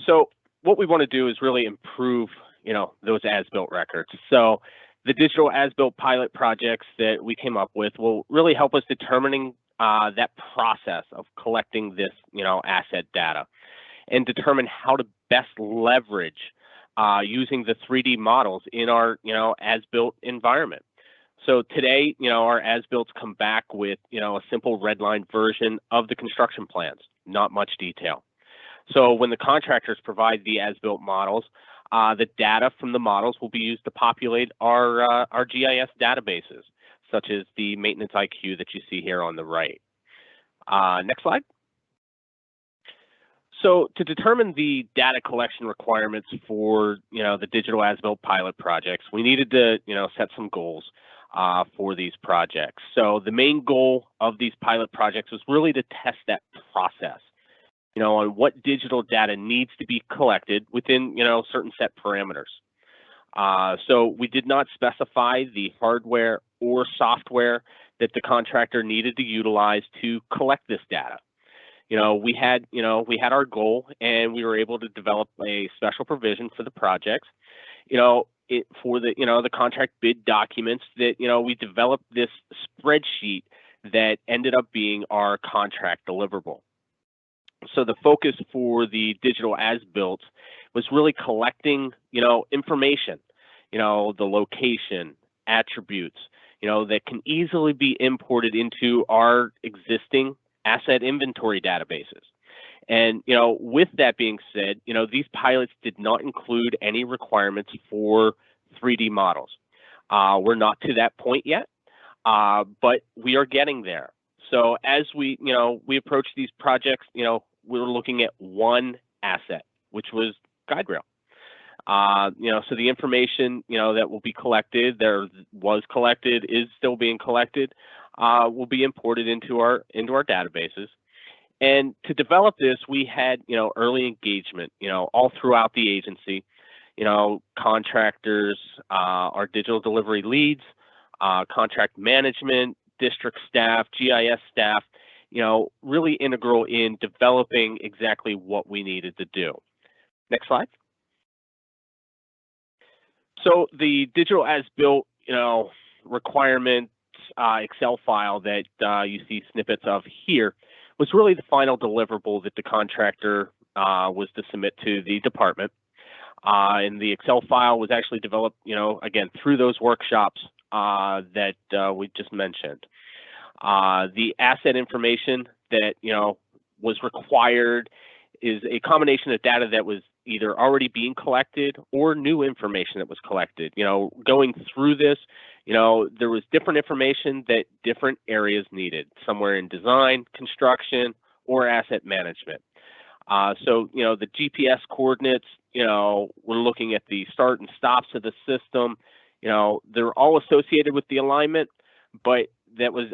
So what we want to do is really improve, those as-built records. So the digital as-built pilot projects that we came up with will really help us determining that process of collecting this, asset data and determine how to best leverage using the 3D models in our, as-built environment. So today, our as-builts come back with, a simple redline version of the construction plans, not much detail. So when the contractors provide the as-built models, the data from the models will be used to populate our GIS databases, such as the Maintenance IQ that you see here on the right. Next slide. So to determine the data collection requirements for, the digital as-built pilot projects, we needed to, set some goals for these projects. So the main goal of these pilot projects was really to test that process, on what digital data needs to be collected within, certain set parameters. So we did not specify the hardware or software that the contractor needed to utilize to collect this data. We had our goal, and we were able to develop a special provision for the projects. For the contract bid documents that, we developed this spreadsheet that ended up being our contract deliverable. So the focus for the digital as-built was really collecting, information, the location, attributes, that can easily be imported into our existing asset inventory databases. And, with that being said, these pilots did not include any requirements for 3D models. We're not to that point yet, but we are getting there. So as we approach these projects, we're looking at one asset, which was guide rail. So the information, that will be collected, is still being collected, will be imported into our databases. And to develop this, we had, early engagement, all throughout the agency, contractors, our digital delivery leads, contract management, district staff, GIS staff, really integral in developing exactly what we needed to do. Next slide. So the digital as-built, requirements Excel file that you see snippets of here was really the final deliverable that the contractor was to submit to the department. And the Excel file was actually developed, again, through those workshops that we just mentioned. The asset information that, was required is a combination of data that was either already being collected or new information that was collected. Going through this, there was different information that different areas needed, somewhere in design, construction, or asset management. So, the GPS coordinates, we're looking at the start and stops of the system. They're all associated with the alignment, but that was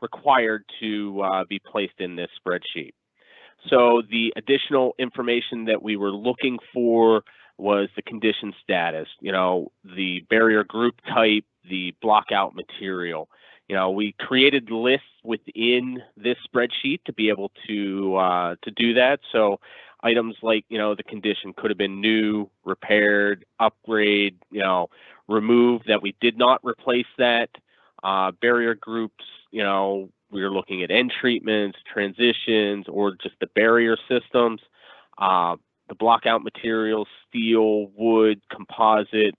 required to be placed in this spreadsheet. So the additional information that we were looking for was the condition status, the barrier group type, the blockout material. We created lists within this spreadsheet to be able to do that. So items like, the condition could have been new, repaired, upgrade, removed, that we did not replace that. Barrier groups, we were looking at end treatments, transitions, or just the barrier systems, the blockout materials, steel, wood, composite,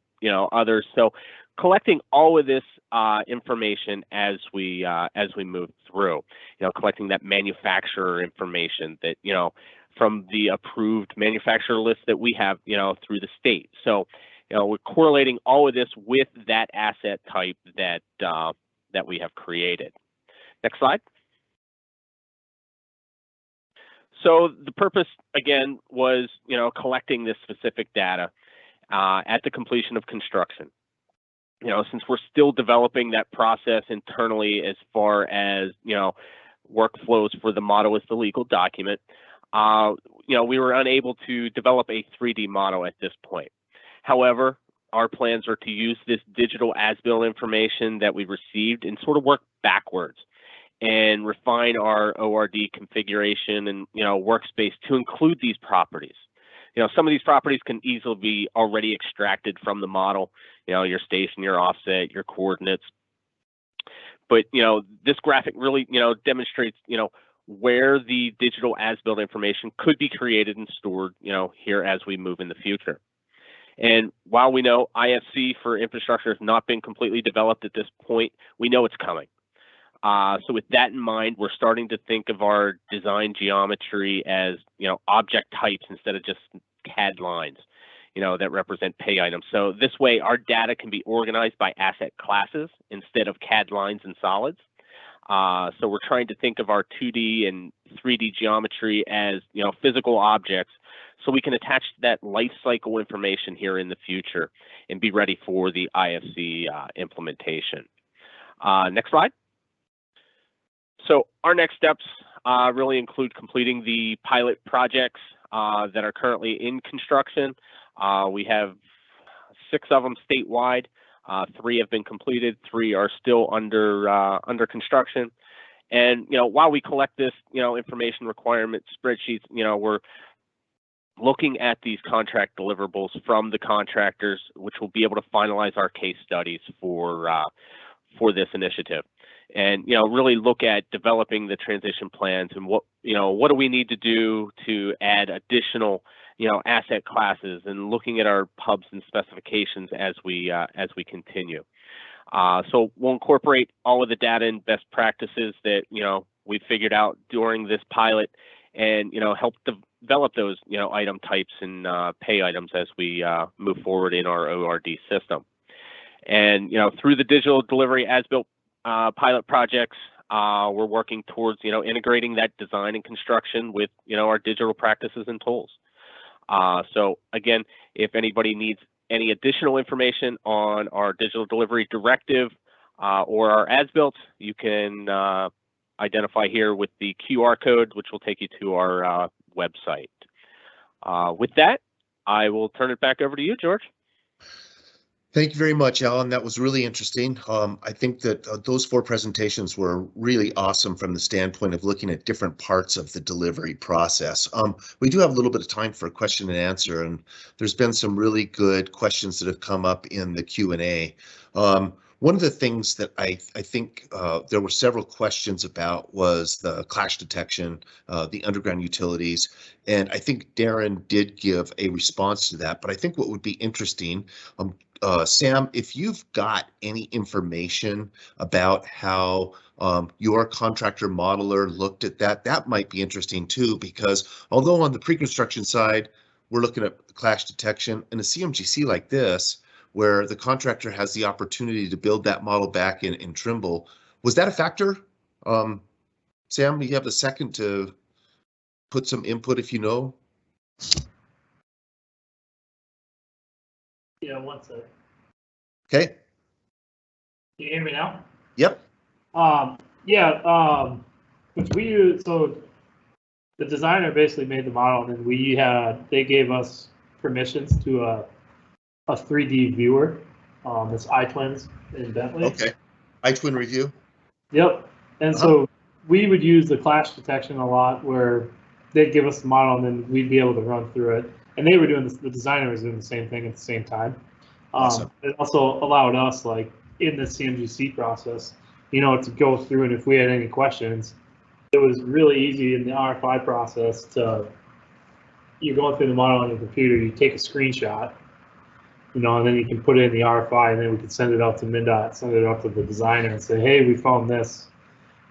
others. So collecting all of this information as we move through, collecting that manufacturer information that, from the approved manufacturer list that we have, through the state. So, we're correlating all of this with that asset type that that we have created. Next slide. So the purpose, again, was, collecting this specific data at the completion of construction. Since we're still developing that process internally as far as, workflows for the model as the legal document, we were unable to develop a 3D model at this point. However, our plans are to use this digital as-built information that we received and sort of work backwards and refine our ORD configuration and, workspace to include these properties. Some of these properties can easily be already extracted from the model, your station, your offset, your coordinates. But, this graphic really, demonstrates, where the digital as-built information could be created and stored, here as we move in the future. And while we know IFC for infrastructure has not been completely developed at this point, we know it's coming. So with that in mind, we're starting to think of our design geometry as, object types instead of just CAD lines, that represent pay items. So this way, our data can be organized by asset classes instead of CAD lines and solids. So we're trying to think of our 2D and 3D geometry as, physical objects, so we can attach that life cycle information here in the future and be ready for the IFC implementation. Next slide. So our next steps really include completing the pilot projects that are currently in construction. We have 6 of them statewide. 3 have been completed. 3 are still under construction. And while we collect this information requirement spreadsheets, we're looking at these contract deliverables from the contractors, which will be able to finalize our case studies for this initiative, and really look at developing the transition plans and what do we need to do to add additional asset classes, and looking at our pubs and specifications as we continue. So we'll incorporate all of the data and best practices that we figured out during this pilot, and help develop those item types and pay items as we move forward in our ORD system. And through the digital delivery as-built pilot projects, we're working towards integrating that design and construction with our digital practices and tools. So again, if anybody needs any additional information on our digital delivery directive or our as-built, you can identify here with the QR code, which will take you to our website. With that, I will turn it back over to you, George. Thank you very much, Alan. That was really interesting. I think that those 4 presentations were really awesome from the standpoint of looking at different parts of the delivery process. We do have a little bit of time for question and answer, and there's been some really good questions that have come up in the Q&A. One of the things that I think there were several questions about was the clash detection, the underground utilities, and I think Darren did give a response to that. But I think what would be interesting, Sam, if you've got any information about how your contractor modeler looked at that, that might be interesting too, because although on the pre-construction side, we're looking at clash detection in a CMGC like this, where the contractor has the opportunity to build that model back in Trimble, was that a factor? Sam, do you have a second to put some input if you know? Yeah, one sec. Okay. Can you hear me now? Yep. Which we use, so the designer basically made the model, and then they gave us permissions to a 3D viewer. It's iTwins in Bentley. Okay. iTwin review. Yep. And so we would use the clash detection a lot, where they'd give us the model and then we'd be able to run through it. And they were doing this, the designer was doing the same thing at the same time. Awesome. It also allowed us, like in the CMGC process, to go through, and if we had any questions, it was really easy in the RFI process you're going through the model on your computer, you take a screenshot, and then you can put it in the RFI, and then we can send it out to MnDOT, send it out to the designer and say, hey, we found this,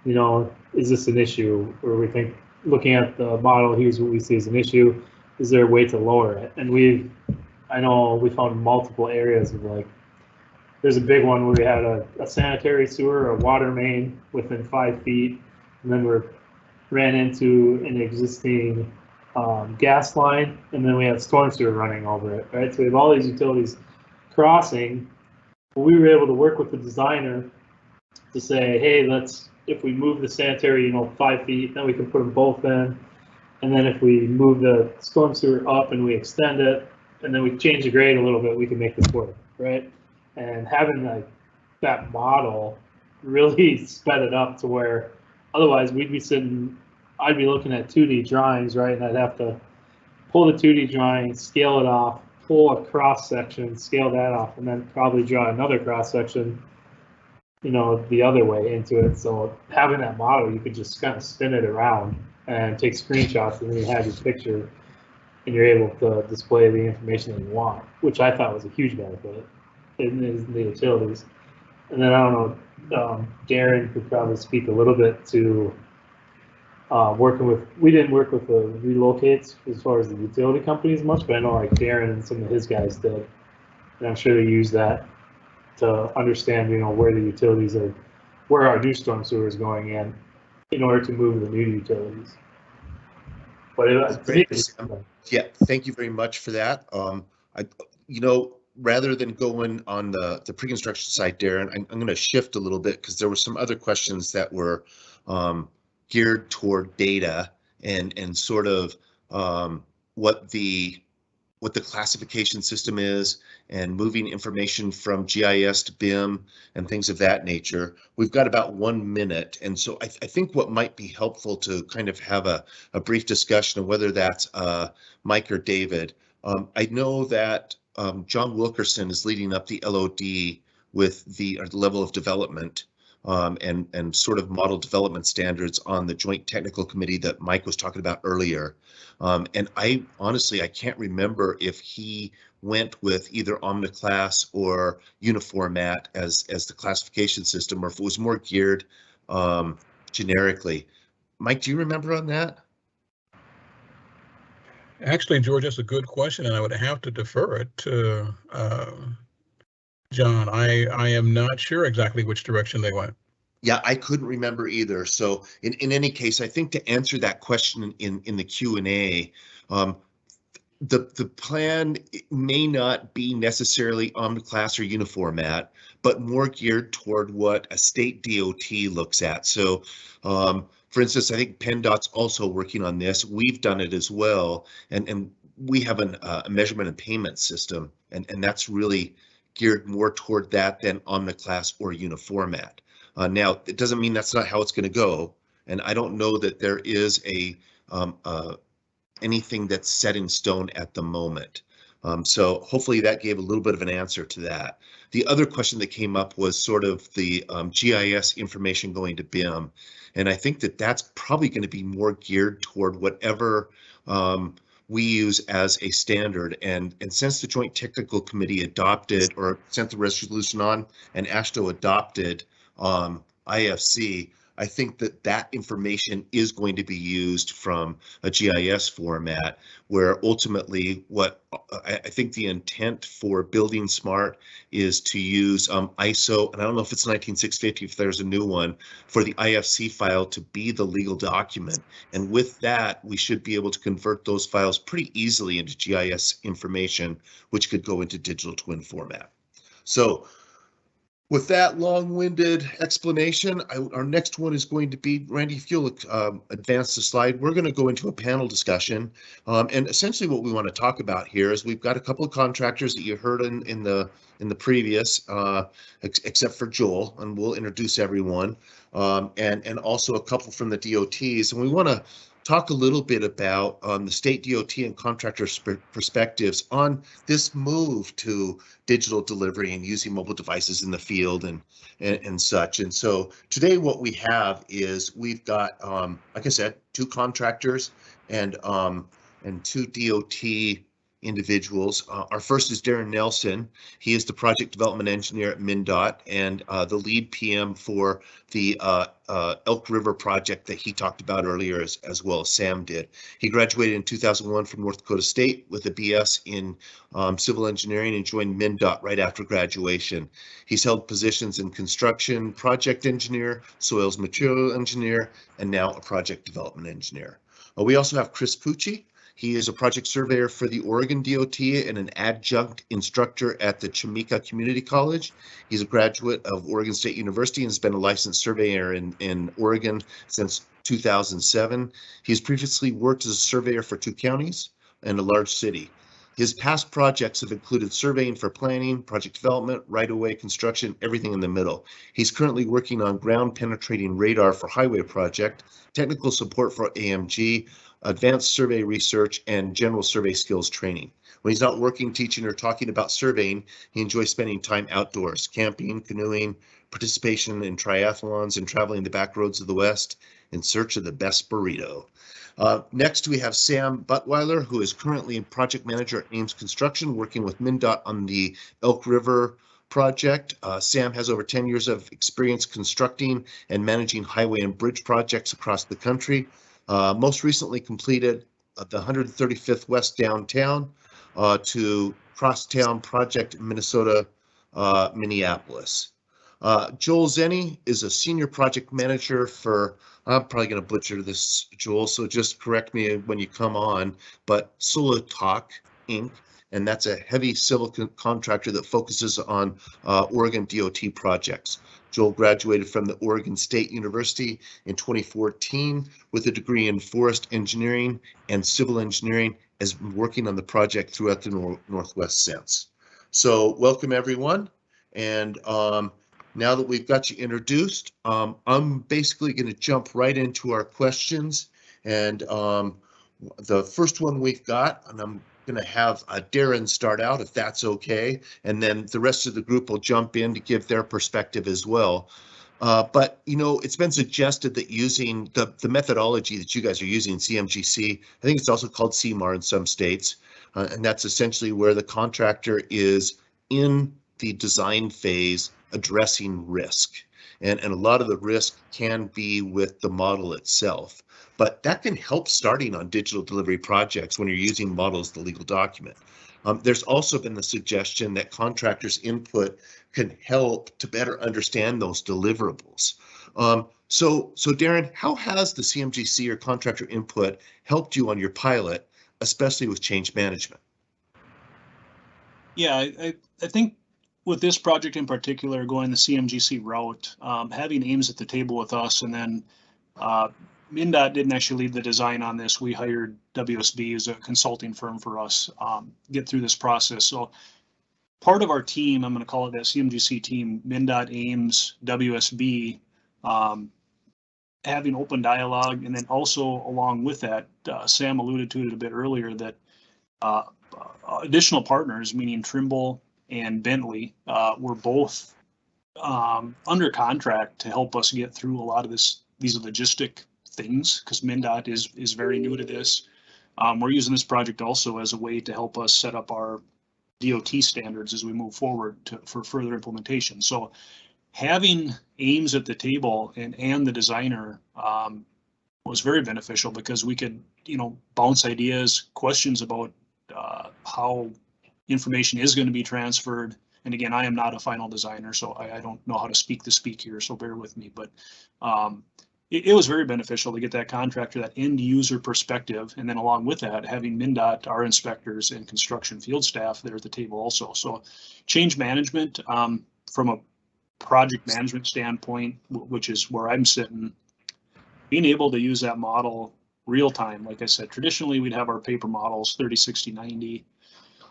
is this an issue? Or we think, looking at the model, here's what we see as an issue. Is there a way to lower it? And I know we found multiple areas of, like, there's a big one where we had a sanitary sewer, a water main within 5 feet, and then we ran into an existing gas line, and then we had storm sewer running over it, right? So we have all these utilities crossing. We were able to work with the designer to say, hey, if we move the sanitary, 5 feet, then we can put them both in. And then if we move the storm sewer up and we extend it, and then we change the grade a little bit, we can make this work, right? And having that model really sped it up to where otherwise I'd be looking at 2D drawings, right? And I'd have to pull the 2D drawing, scale it off, pull a cross section, scale that off, and then probably draw another cross section, the other way into it. So having that model, you could just kind of spin it around and take screenshots, and then you have your picture, and you're able to display the information that you want, which I thought was a huge benefit in the utilities. And then I don't know, Darren could probably speak a little bit to we didn't work with the relocates as far as the utility companies much, but I know like Darren and some of his guys did, and I'm sure they use that to understand, where the utilities are where our new storm sewer is going in order to move the new utilities. But Great. Yeah, thank you very much for that. Rather than going on the pre-construction side, Darren, I'm going to shift a little bit because there were some other questions that were geared toward data and sort of what the classification system is and moving information from GIS to BIM and things of that nature. We've got about 1 minute. And so I think what might be helpful to kind of have a brief discussion of whether that's Mike or David. I know that John Wilkerson is leading up the LOD with the level of development and sort of model development standards on the Joint Technical Committee that Mike was talking about earlier. And I honestly can't remember if he went with either Omniclass or Uniformat as the classification system, or if it was more geared generically. Mike, do you remember on that? Actually, George, that's a good question, and I would have to defer it to John. I am not sure exactly which direction they went. Yeah, I couldn't remember either. So in any case, I think to answer that question in the Q&A, the plan may not be necessarily Omniclass or Uniformat, but more geared toward what a state DOT looks at. So for instance, I think PennDOT's also working on this. We've done it as well. And we have a measurement and payment system, and that's really geared more toward that than Omniclass or Uniformat. Now, it doesn't mean that's not how it's going to go, and I don't know that there is anything that's set in stone at the moment. So hopefully that gave a little bit of an answer to that. The other question that came up was sort of the GIS information going to BIM, and I think that that's probably going to be more geared toward whatever we use as a standard. And since the Joint Technical Committee adopted or sent the resolution on, and AASHTO adopted IFC, I think that information is going to be used from a GIS format, where ultimately what I think the intent for Building Smart is to use ISO, and I don't know if it's 19650, if there's a new one, for the IFC file to be the legal document. And with that, we should be able to convert those files pretty easily into GIS information, which could go into digital twin format. So with that long-winded explanation, our next one is going to be, Randy, if you'll advance the slide, we're going to go into a panel discussion. And essentially what we want to talk about here is we've got a couple of contractors that you heard in the previous, except for Joel, and we'll introduce everyone, and also a couple from the DOTs. And we want to talk a little bit about the state DOT and contractor perspectives on this move to digital delivery and using mobile devices in the field and such. And so today what we have is we've got, like I said, 2 contractors and 2 DOT individuals. Our first is Darren Nelson. He is the project development engineer at MnDOT and the lead PM for the Elk River project that he talked about earlier, as well as Sam did. He graduated in 2001 from North Dakota State with a BS in civil engineering and joined MnDOT right after graduation. He's held positions in construction, project engineer, soils material engineer, and now a project development engineer. We also have Chris Pucci. He is a project surveyor for the Oregon DOT and an adjunct instructor at the Chimica Community College. He's a graduate of Oregon State University and has been a licensed surveyor in Oregon since 2007. He's previously worked as a surveyor for 2 counties and a large city. His past projects have included surveying for planning, project development, right-of-way construction, everything in the middle. He's currently working on ground penetrating radar for highway project, technical support for AMG, advanced survey research, and general survey skills training. When he's not working, teaching, or talking about surveying, he enjoys spending time outdoors, camping, canoeing, participation in triathlons, and traveling the back roads of the West in search of the best burrito. Next, we have Sam Buttweiler, who is currently a project manager at Ames Construction, working with MnDOT on the Elk River project. Sam has over 10 years of experience constructing and managing highway and bridge projects across the country. Most recently completed the 135th West Downtown to Crosstown project in Minnesota, Minneapolis. Joel Zenny is a senior project manager for, I'm probably going to butcher this, Joel, so just correct me when you come on, but Solotalk Inc., and that's a heavy civil contractor that focuses on Oregon DOT projects. Joel graduated from the Oregon State University in 2014 with a degree in forest engineering and civil engineering, has been working on the project throughout the Northwest since. So welcome everyone. And now that we've got you introduced, I'm basically going to jump right into our questions. And the first one we've got, and I'm going to have Darren start out if that's okay. And then the rest of the group will jump in to give their perspective as well. But, you know, it's been suggested that using the methodology that you guys are using, CMGC, I think it's also called CMAR in some states, and that's essentially where the contractor is in the design phase addressing risk. And a lot of the risk can be with the model itself, but that can help starting on digital delivery projects when you're using models, the legal document. There's also been the suggestion that contractors' input can help to better understand those deliverables. So Darren, how has the CMGC or contractor input helped you on your pilot, especially with change management? Yeah, I think with this project in particular, going the CMGC route, having Ames at the table with us, and then MnDOT didn't actually lead the design on this. We hired WSB as a consulting firm for us, get through this process. So part of our team, I'm going to call it that CMGC team, MnDOT, Ames, WSB, having open dialogue, and then also along with that, Sam alluded to it a bit earlier, that additional partners, meaning Trimble and Bentley, were both under contract to help us get through a lot of these logistic things, because MnDOT is very new to this. We're using this project also as a way to help us set up our DOT standards as we move forward for further implementation. So having Ames at the table and the designer was very beneficial, because we could, you know, bounce ideas, questions about how information is going to be transferred. And again, I am not a final designer, so I don't know how to speak here, so bear with me. But it was very beneficial to get that contractor, that end user perspective, and then along with that, having MnDOT, our inspectors, and construction field staff there at the table also. So change management, from a project management standpoint, which is where I'm sitting, being able to use that model real time. Like I said, traditionally we'd have our paper models 30, 60, 90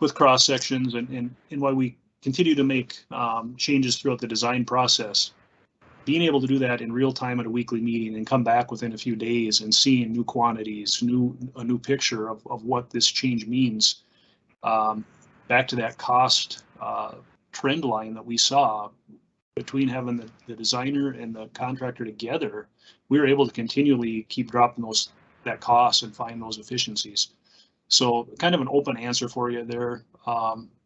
with cross sections, and while we continue to make changes throughout the design process, being able to do that in real time at a weekly meeting and come back within a few days and seeing new quantities, a new picture of what this change means, back to that cost trend line that we saw between having the designer and the contractor together, we were able to continually keep dropping that cost and find those efficiencies. So kind of an open answer for you there,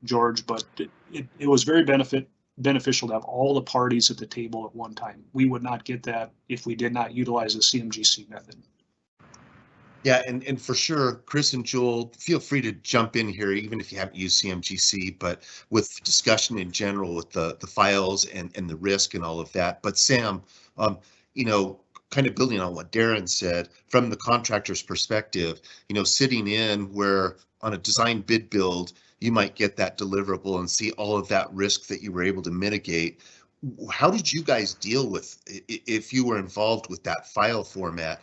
George, but it was very beneficial to have all the parties at the table at one time. We would not get that if we did not utilize the CMGC method. Yeah, and for sure, Chris and Joel, feel free to jump in here, even if you haven't used CMGC, but with discussion in general with the files and the risk and all of that. But Sam, you know, kind of building on what Darren said, from the contractor's perspective, you know, sitting in where on a design bid build, you might get that deliverable and see all of that risk that you were able to mitigate. How did you guys deal with, if you were involved with that file format?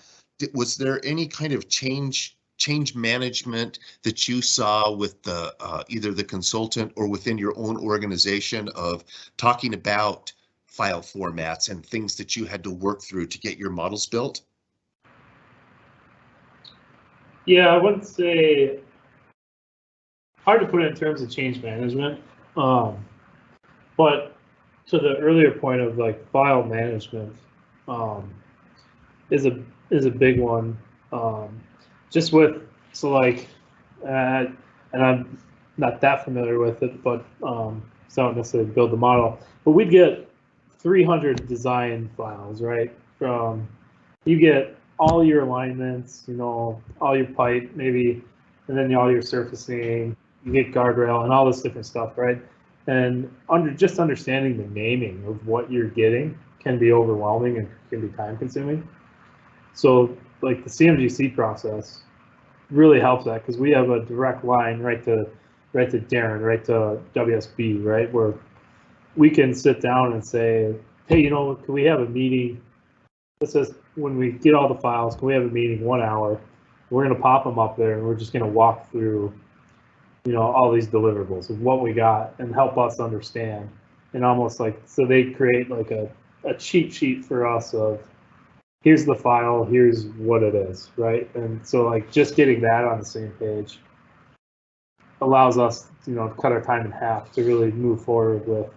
Was there any kind of change management that you saw with the either the consultant or within your own organization of talking about file formats and things that you had to work through to get your models built? Yeah, I wouldn't say, hard to put it in terms of change management, but to the earlier point of like file management, is a big one. Just with, so like, and I'm not that familiar with it, but so I don't necessarily build the model, but we'd get 300 design files, right? You get all your alignments, you know, all your pipe maybe, and then all your surfacing, you get guardrail and all this different stuff, right? And just understanding the naming of what you're getting can be overwhelming and can be time consuming. So like the CMGC process really helps that, because we have a direct line right to Darren, right to WSB, right, where we can sit down and say, hey, you know, can we have a meeting? It says when we get all the files, can we have a meeting 1 hour? We're going to pop them up there, and we're just going to walk through, you know, all these deliverables of what we got and help us understand. And almost like, so they create like a cheat sheet for us of, here's the file, here's what it is, right? And so like just getting that on the same page allows us, you know, to cut our time in half to really move forward with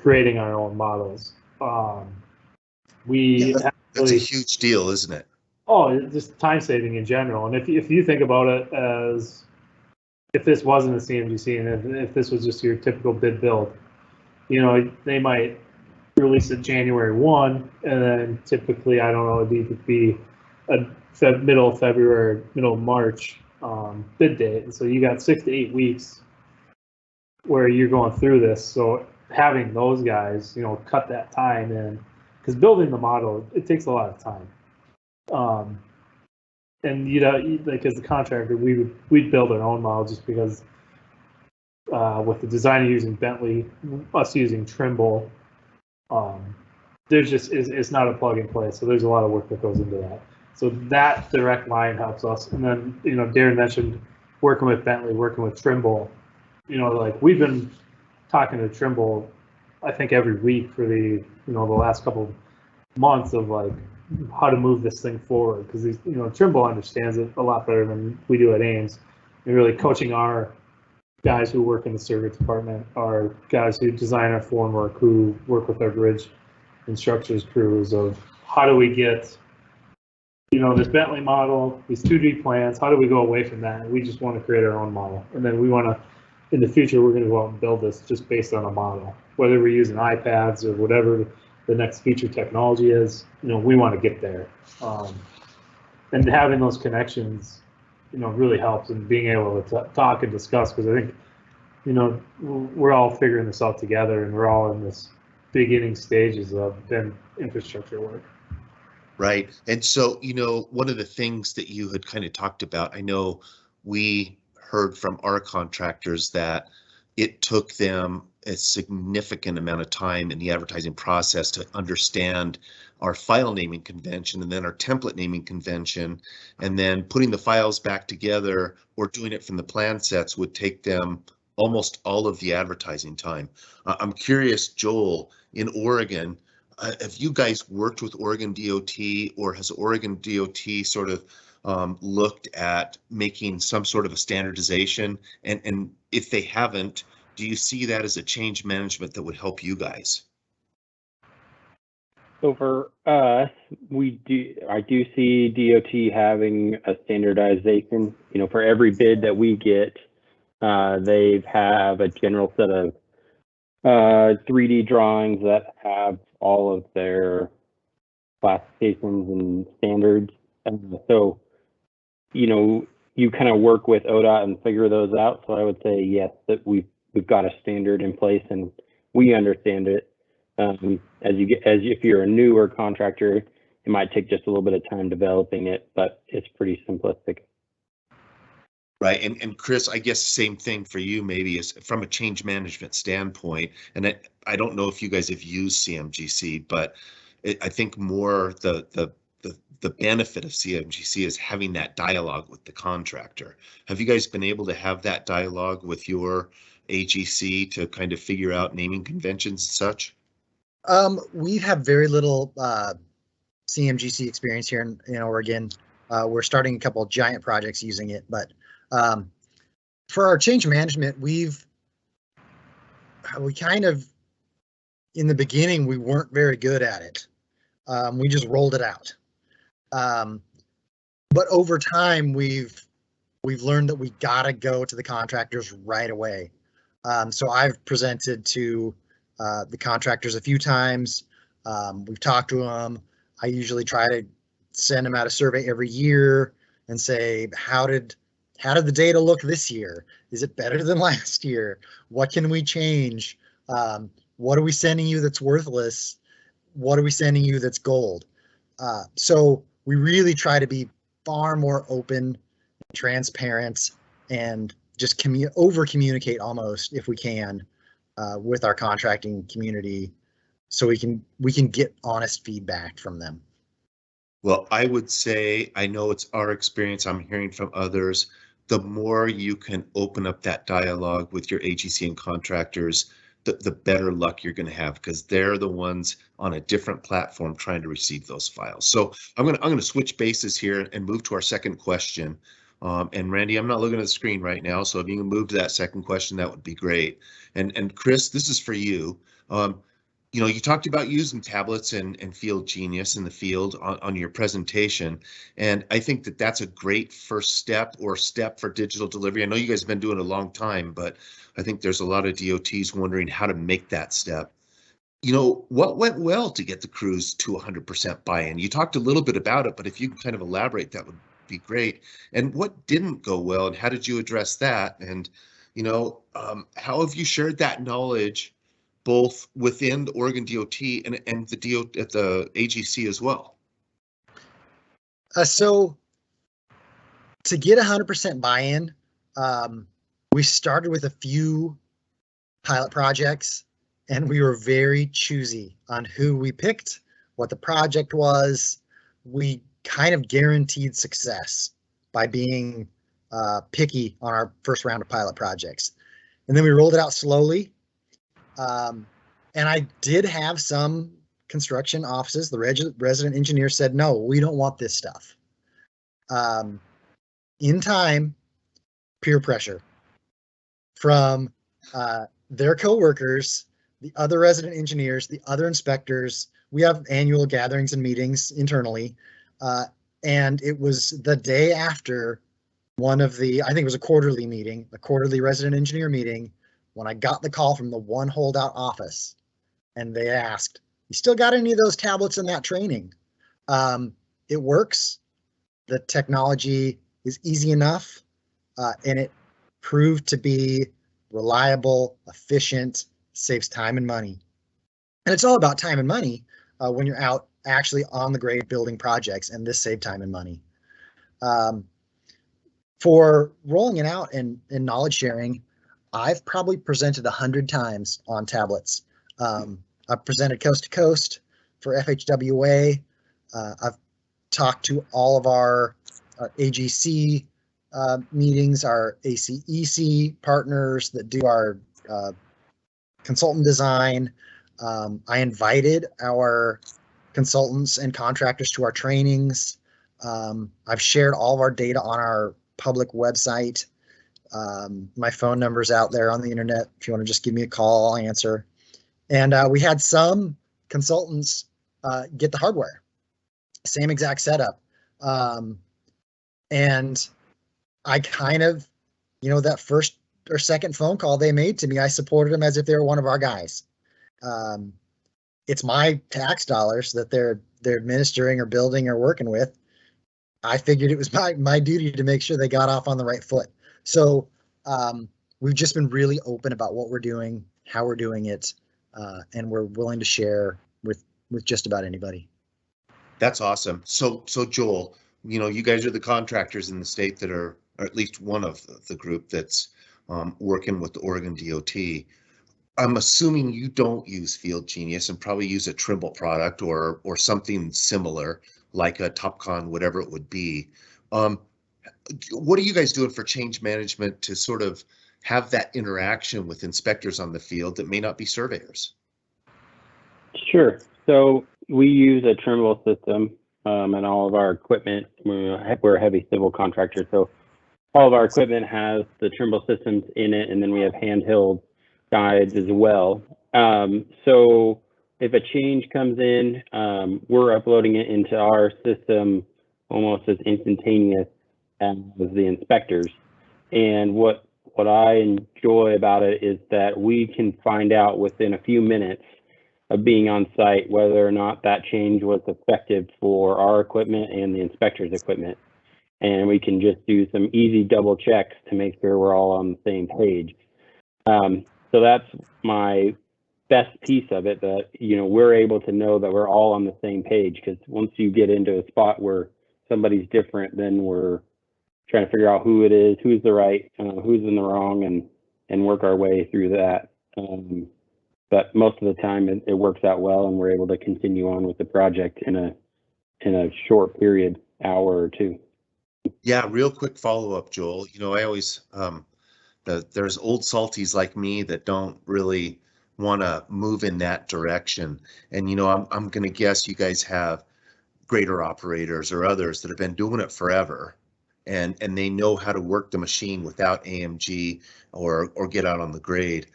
creating our own models. That's a huge deal, isn't it? Oh, it's just time saving in general. And if you think about it as if this wasn't a CMGC and if this was just your typical bid build, you know, they might release it January 1, and then typically, I don't know, it would be a middle of February, middle of March bid date. And so you got 6 to 8 weeks where you're going through this. So having those guys, you know, cut that time in, because building the model, it takes a lot of time. And you know, like as a contractor, we'd build our own model just because with the designer using Bentley, us using Trimble, there's just it's not a plug and play. So there's a lot of work that goes into that. So that direct line helps us. And then, you know, Darren mentioned working with Bentley, working with Trimble. You know, like we've been talking to Trimble, I think every week for the last couple months of like how to move this thing forward, because you know, Trimble understands it a lot better than we do at Ames, and really coaching our guys who work in the service department, our guys who design our formwork, who work with our bridge and structures crews, of how do we get, you know, this Bentley model, these 2D plans, how do we go away from that? We just want to create our own model, and then we want to, in the future, we're going to go out and build this just based on a model, whether we're using iPads or whatever the next feature technology is. You know, we want to get there, and having those connections, you know, really helps in being able to talk and discuss, because I think, you know, we're all figuring this out together, and we're all in this beginning stages of BIM infrastructure work. Right. And so, you know, one of the things that you had kind of talked about, I know we heard from our contractors that it took them a significant amount of time in the advertising process to understand our file naming convention and then our template naming convention, and then putting the files back together or doing it from the plan sets would take them almost all of the advertising time. I'm curious, Joel, in Oregon, have you guys worked with Oregon DOT, or has Oregon DOT sort of looked at making some sort of a standardization? And if they haven't, do you see that as a change management that would help you guys? So for us, I do see DOT having a standardization. You know, for every bid that we get, they have a general set of 3D drawings that have all of their classifications and standards. And so, you know, you kind of work with ODOT and figure those out. So I would say yes, that we've got a standard in place and we understand it. If you're a newer contractor, it might take just a little bit of time developing it, but it's pretty simplistic. Right. And Chris, I guess same thing for you, maybe, is from a change management standpoint. And I don't know if you guys have used CMGC, but I think more the benefit of CMGC is having that dialogue with the contractor. Have you guys been able to have that dialogue with your AGC to kind of figure out naming conventions and such? We have very little CMGC experience here in Oregon. We're starting a couple of giant projects using it, but for our change management, we kind of, in the beginning, we weren't very good at it. We just rolled it out. But over time, we've learned that we gotta go to the contractors right away. So I've presented to the contractors a few times. We've talked to them. I usually try to send them out a survey every year and say, how did how did the data look this year? Is it better than last year? What can we change? What are we sending you that's worthless? What are we sending you that's gold? So we really try to be far more open, transparent, and just over communicate almost if we can with our contracting community, so we can get honest feedback from them. Well, I would say, I know it's our experience, I'm hearing from others, the more you can open up that dialogue with your AGC and contractors, the better luck you're going to have, because they're the ones on a different platform trying to receive those files. So I'm going to switch bases here and move to our second question. And Randy, I'm not looking at the screen right now, so if you can move to that second question, that would be great. And Chris, this is for you. You know, you talked about using tablets and Field Genius in the field on your presentation, and I think that that's a great first step for digital delivery. I know you guys have been doing it a long time, but I think there's a lot of DOTs wondering how to make that step. You know, what went well to get the crews to 100% buy-in? You talked a little bit about it, but if you can kind of elaborate, that would be great. And what didn't go well, and how did you address that? And, you know, how have you shared that knowledge both within the Oregon DOT and the DOT at the AGC as well? So to get 100% buy-in, we started with a few pilot projects, and we were very choosy on who we picked, what the project was. We kind of guaranteed success by being picky on our first round of pilot projects. And then we rolled it out slowly. And I did have some construction offices, the resident engineer said, no, we don't want this stuff. In time, peer pressure from their coworkers, the other resident engineers, the other inspectors. We have annual gatherings and meetings internally. And it was the day after one of the, I think it was a quarterly meeting, a quarterly resident engineer meeting, when I got the call from the one holdout office, and they asked, you still got any of those tablets in that training? It works. The technology is easy enough, and it proved to be reliable, efficient, saves time and money. And it's all about time and money when you're out actually on the grade building projects, and this saved time and money. For rolling it out and knowledge sharing, I've probably presented 100 times on tablets. I've presented coast to coast for FHWA. I've talked to all of our AGC meetings, our ACEC partners that do our consultant design. I invited our consultants and contractors to our trainings. I've shared all of our data on our public website. My phone number's out there on the internet. If you want to just give me a call, I'll answer. And we had some consultants get the hardware, same exact setup. And I kind of, you know, that first or second phone call they made to me, I supported them as if they were one of our guys. It's my tax dollars that they're administering or building or working with. I figured it was my duty to make sure they got off on the right foot. So we've just been really open about what we're doing, how we're doing it, and we're willing to share with just about anybody. That's awesome. So Joel, you know, you guys are the contractors in the state that are, or at least one of the group that's working with the Oregon DOT. I'm assuming you don't use Field Genius and probably use a Trimble product or something similar like a TopCon, whatever it would be. What are you guys doing for change management to sort of have that interaction with inspectors on the field that may not be surveyors? Sure. So we use a Trimble system and all of our equipment. We're a heavy civil contractor, so all of our equipment has the Trimble systems in it, and then we have handheld guides as well. So if a change comes in, we're uploading it into our system almost as instantaneous as the inspectors. And what I enjoy about it is that we can find out within a few minutes of being on site whether or not that change was effective for our equipment and the inspector's equipment. and we can just do some easy double checks to make sure we're all on the same page. So that's my best piece of it, that, you know, we're able to know that we're all on the same page, because once you get into a spot where somebody's different, then we're trying to figure out who it is, who's the right, who's in the wrong, and work our way through that. But most of the time it works out well, and we're able to continue on with the project in a short period, hour or two. Yeah, real quick follow-up, Joel. You know, I always there's old salties like me that don't really want to move in that direction. And you know, I'm going to guess you guys have grader operators or others that have been doing it forever, and they know how to work the machine without AMG or get out on the grade.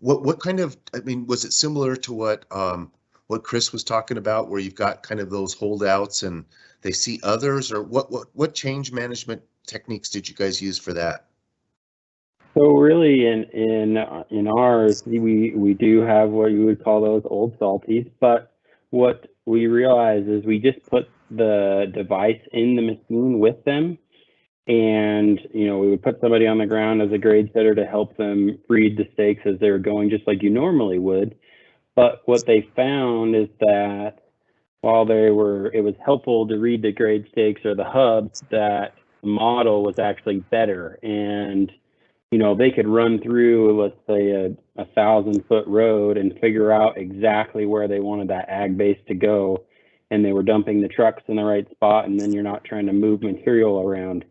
What kind of, I mean, was it similar to what Chris was talking about, where you've got kind of those holdouts and they see others, or what change management techniques did you guys use for that? So really in ours, we do have what you would call those old salties, but what we realize is we just put the device in the machine with them, and you know, we would put somebody on the ground as a grade setter to help them read the stakes as they were going, just like you normally would. But what they found is that while it was helpful to read the grade stakes or the hubs, that the model was actually better. And you know, they could run through, let's say, a 1,000-foot road and figure out exactly where they wanted that ag base to go, and they were dumping the trucks in the right spot, and then you're not trying to move material around.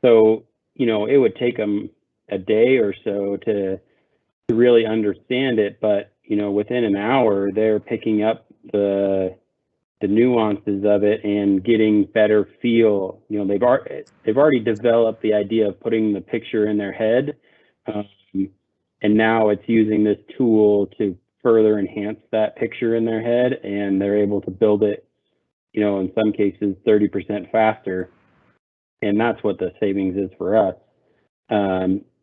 So, you know, it would take them a day or so to really understand it, but you know, within an hour, they're picking up the nuances of it and getting better feel. You know, they've already developed the idea of putting the picture in their head, and now it's using this tool to further enhance that picture in their head, and they're able to build it, you know, in some cases 30% faster, and that's what the savings is for us.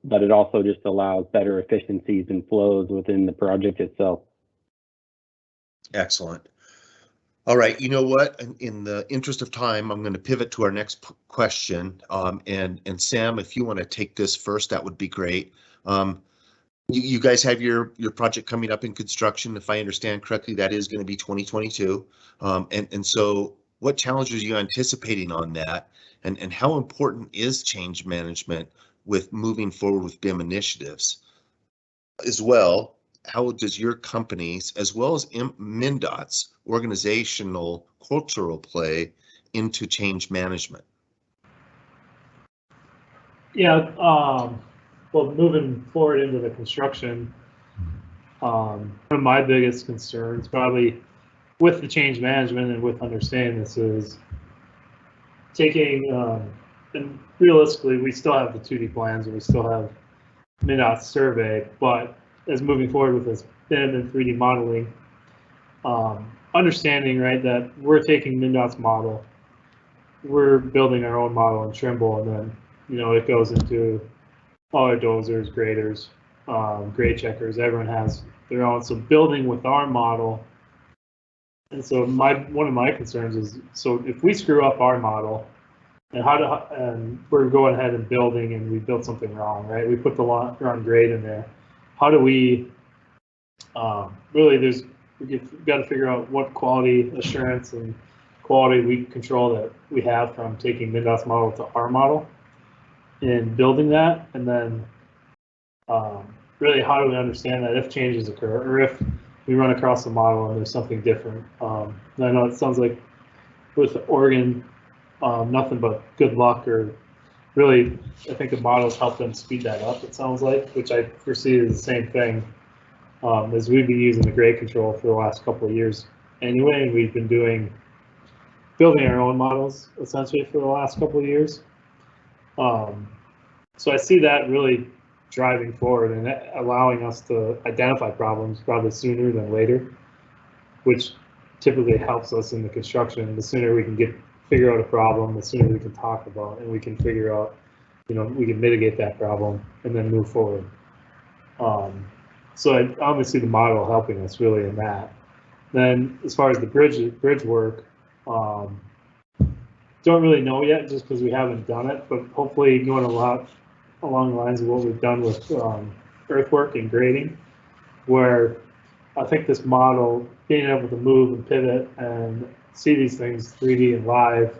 But it also just allows better efficiencies and flows within the project itself. Excellent. All right, you know what? In the interest of time, I'm going to pivot to our next question. And Sam, if you want to take this first, that would be great. You guys have your project coming up in construction. If I understand correctly, that is going to be 2022. And so what challenges are you anticipating on that? And how important is change management with moving forward with BIM initiatives? As well, how does your company's, as well as MnDOT's organizational cultural play into change management? Yeah, well, moving forward into the construction, one of my biggest concerns probably with the change management and with understanding this is taking, and realistically, we still have the 2D plans and we still have MnDOT survey, but as moving forward with this BIM and 3D modeling, understanding, right, that we're taking MnDOT's model, we're building our own model in Trimble, and then, you know, it goes into all our dozers, graders, grade checkers, everyone has their own. So building with our model, and so one of my concerns is, so if we screw up our model, and we're going ahead and building, and we built something wrong, right? We put the wrong grade in there. How do we really? We've got to figure out what quality assurance and quality we control that we have from taking MnDOT's model to our model and building that, and then really how do we understand that if changes occur or if we run across the model and there's something different. I know it sounds like with Oregon, nothing but good luck, or really, I think the models help them speed that up, it sounds like, which I foresee is the same thing as we've been using the grade control for the last couple of years anyway, and we've been building our own models essentially for the last couple of years. So I see that really driving forward and allowing us to identify problems probably sooner than later, which typically helps us in the construction. The sooner we can figure out a problem, the sooner we can talk about and we can figure out, you know, we can mitigate that problem and then move forward. So I obviously the model helping us really in that. Then as far as the bridge work, don't really know yet just because we haven't done it, but hopefully going a lot along the lines of what we've done with earthwork and grading, where I think this model, being able to move and pivot and see these things 3D and live,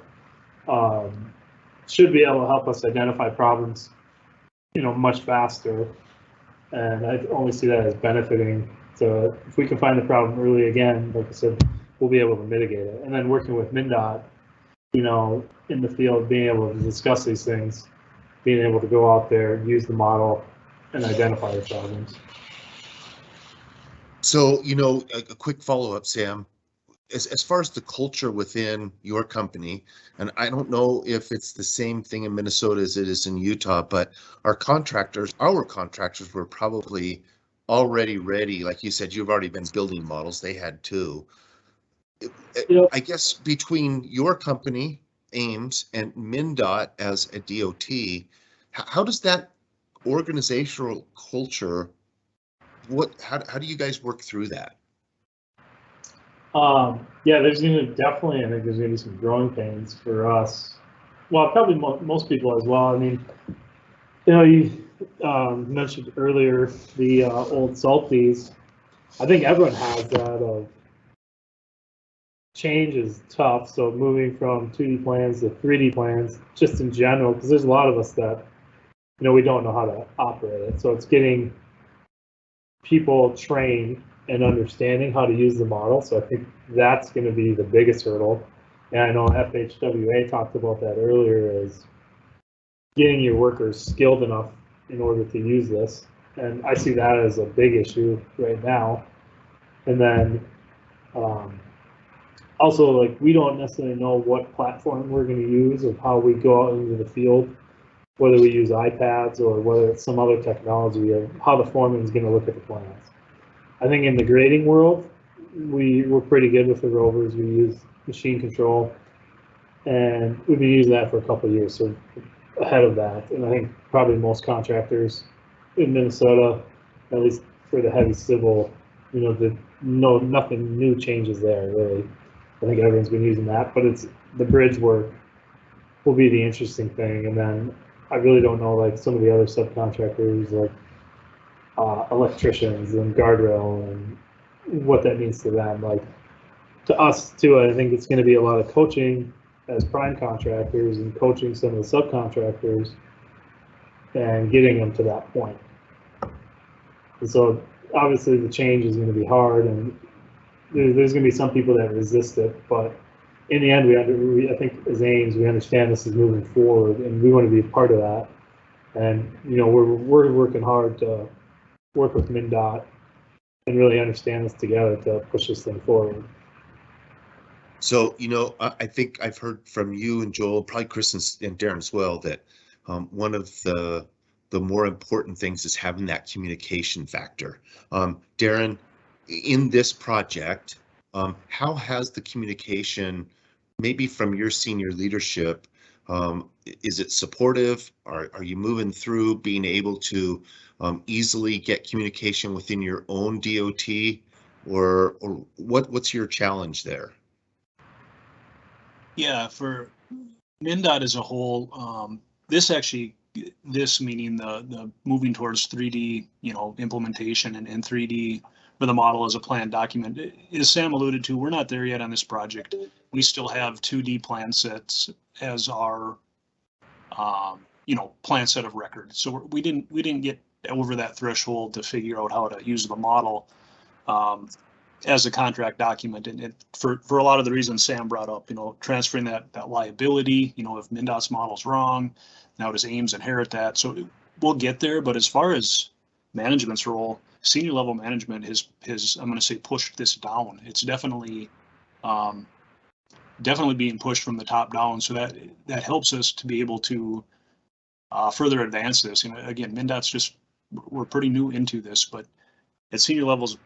should be able to help us identify problems, much faster. And I only see that as benefiting. So if we can find the problem early again, like I said, we'll be able to mitigate it. And then working with MnDOT, in the field, being able to discuss these things, being able to go out there, use the model, and identify the problems. So, a quick follow-up, Sam. As far as the culture within your company, and I don't know if it's the same thing in Minnesota as it is in Utah, but our contractors were probably already ready. Like you said, you've already been building models. They had too. I guess between your company, Ames, and MnDOT as a DOT, how does that organizational culture, how do you guys work through that? Yeah, there's I think there's gonna be some growing pains for us. Well, probably most people as well. I mean, you mentioned earlier the old Salties. I think everyone has that of change is tough. So moving from 2D plans to 3D plans, just in general, because there's a lot of us that, we don't know how to operate it. So it's getting people trained and understanding how to use the model. So I think that's going to be the biggest hurdle. And I know FHWA talked about that earlier, is getting your workers skilled enough in order to use this. And I see that as a big issue right now. And then also, like, we don't necessarily know what platform we're going to use or how we go out into the field, whether we use iPads or whether it's some other technology, or how the foreman is going to look at the plans. I think in the grading world, we're pretty good with the rovers. We use machine control, and we've been using that for a couple of years, so ahead of that. And I think probably most contractors in Minnesota, at least for the heavy civil, nothing new changes there really. I think everyone's been using that, but it's the bridge work will be the interesting thing. And then I really don't know, like, some of the other subcontractors, like electricians and guardrail, and what that means to them. Like, to us too, I think it's going to be a lot of coaching as prime contractors and coaching some of the subcontractors and getting them to that point. And so obviously the change is going to be hard, and there's going to be some people that resist it, but in the end, I think as Ames, we understand this is moving forward, and we want to be a part of that. And we're working hard to work with MnDOT and really understand this together to push this thing forward. So, I think I've heard from you and Joel, probably Chris and Darren as well, that one of the more important things is having that communication factor. Darren, in this project, how has the communication, maybe from your senior leadership, is it supportive? Are you moving through being able to easily get communication within your own DOT, or what's your challenge there? Yeah, for MnDOT as a whole, this meaning the moving towards 3D, implementation and 3D for the model as a plan document. As Sam alluded to, we're not there yet on this project. We still have 2D plan sets as our, plan set of record. So we didn't get over that threshold to figure out how to use the model as a contract document. And for a lot of the reasons Sam brought up, transferring that liability, if MnDOT's model's wrong, now does Ames inherit that? So we'll get there. But as far as management's role, senior level management has I'm going to say pushed this down. It's definitely being pushed from the top down. So that helps us to be able to further advance this. Again, MnDOT's we're pretty new into this, but at senior levels,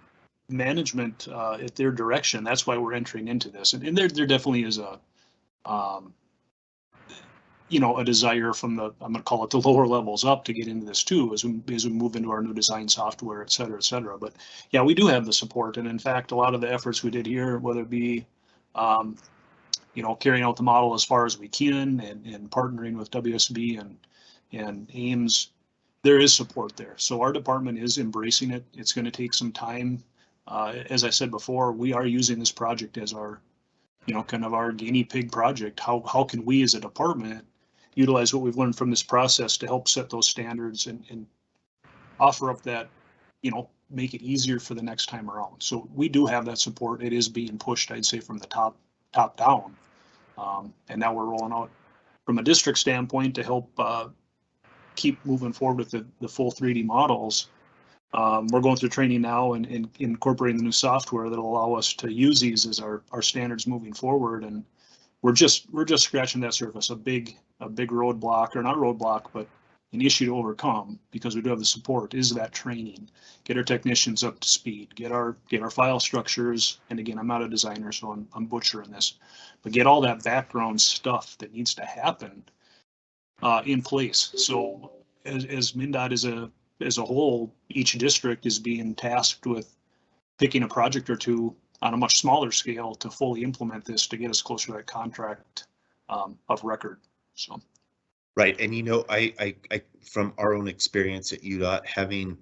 management at their direction, that's why we're entering into this. And there definitely is a desire from I'm going to call it the lower levels up to get into this too, as we move into our new design software, et cetera, et cetera. But yeah, we do have the support. And in fact, a lot of the efforts we did here, whether it be carrying out the model as far as we can and partnering with WSB and Ames, there is support there. So our department is embracing it. It's going to take some time. As I said before, we are using this project as our, kind of our guinea pig project. How can we as a department utilize what we've learned from this process to help set those standards and offer up that, make it easier for the next time around. So we do have that support. It is being pushed, I'd say, from the top down. And now we're rolling out from a district standpoint to help keep moving forward with the full 3D models. We're going through training now and incorporating the new software that'll allow us to use these as our standards moving forward. And we're just scratching that surface. A big roadblock, or not roadblock, but an issue to overcome, because we do have the support, is that training. Get our technicians up to speed, get our file structures. And again, I'm not a designer, so I'm butchering this, but get all that background stuff that needs to happen in place. So as MnDOT as a whole, each district is being tasked with picking a project or two on a much smaller scale to fully implement this to get us closer to that contract of record. So. Right, and I from our own experience at UDOT, having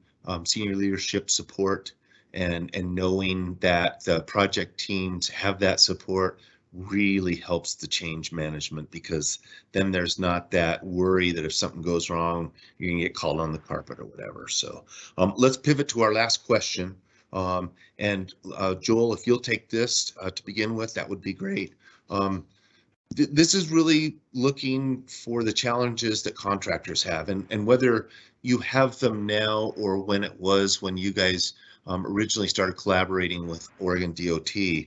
senior leadership support and knowing that the project teams have that support really helps the change management, because then there's not that worry that if something goes wrong, you're gonna get called on the carpet or whatever. So let's pivot to our last question. And Joel, if you'll take this to begin with, that would be great. This is really looking for the challenges that contractors have, and whether you have them now or when it was when you guys originally started collaborating with Oregon DOT.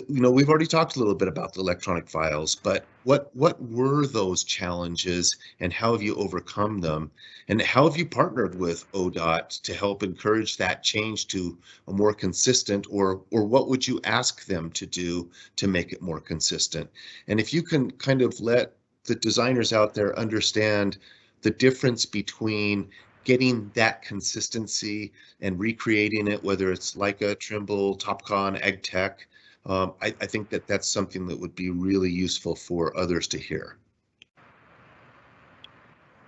We've already talked a little bit about the electronic files, but what were those challenges and how have you overcome them? And how have you partnered with ODOT to help encourage that change to a more consistent, or what would you ask them to do to make it more consistent? And if you can kind of let the designers out there understand the difference between getting that consistency and recreating it, whether it's Leica, Trimble, Topcon, AgTech, I think that's something that would be really useful for others to hear.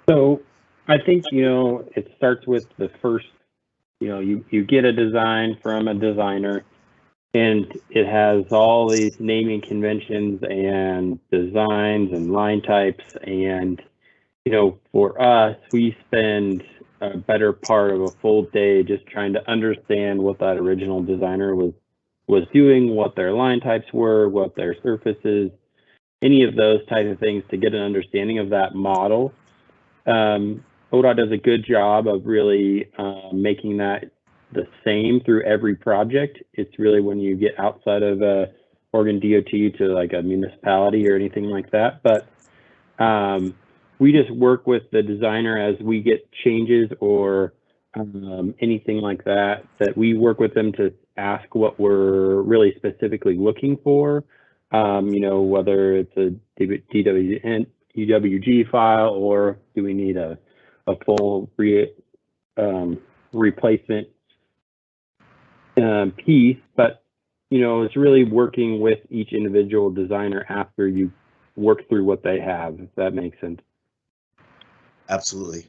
So I think, it starts with the first, you get a design from a designer, and it has all these naming conventions and designs and line types. And, for us, we spend a better part of a full day just trying to understand what that original designer was doing, what their line types were, what their surfaces, any of those types of things, to get an understanding of that model. ODOT does a good job of really making that the same through every project. It's really when you get outside of Oregon DOT to like a municipality or anything like that. But we just work with the designer as we get changes or anything like that we work with them to ask what we're really specifically looking for, whether it's a DWG file, or do we need a full replacement piece. But it's really working with each individual designer after you work through what they have, if that makes sense. Absolutely.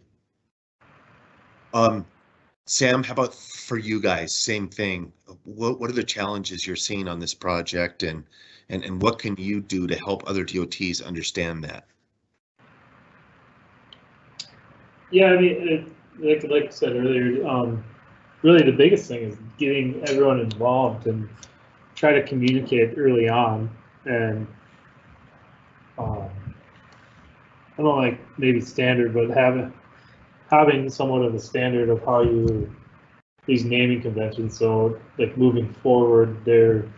Sam, how about for you guys? Same thing. What are the challenges you're seeing on this project, and what can you do to help other DOTs understand that? Yeah, I mean, like I said earlier, really the biggest thing is getting everyone involved and try to communicate early on. And I don't like maybe standard, but having somewhat of a standard of how these naming conventions. So like moving forward there,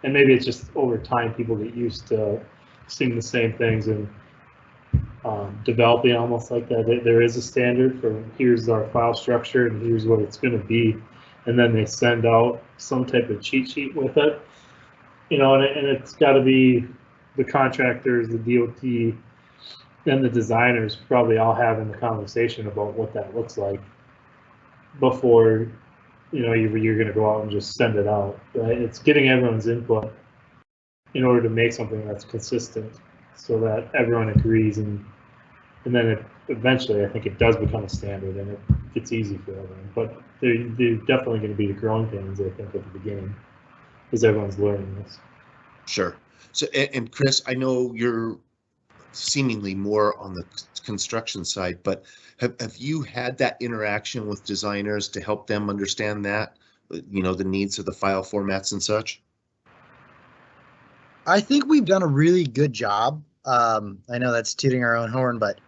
and maybe it's just over time people get used to seeing the same things and developing almost like that. There is a standard for here's our file structure and here's what it's going to be, and then they send out some type of cheat sheet with it, and it's got to be the contractors, the DOT, and the designers probably all having the conversation about what that looks like before you're going to go out and just send it out, right? It's getting everyone's input in order to make something that's consistent, so that everyone agrees, and then eventually I think it does become a standard and it gets easy for everyone. But they're definitely going to be the growing pains, I think, at the beginning, as everyone's learning this. Sure. So, and Chris, I know you're seemingly more on the construction side, but have you had that interaction with designers to help them understand that, you know, the needs of the file formats and such? I think we've done a really good job. I know that's tooting our own horn, but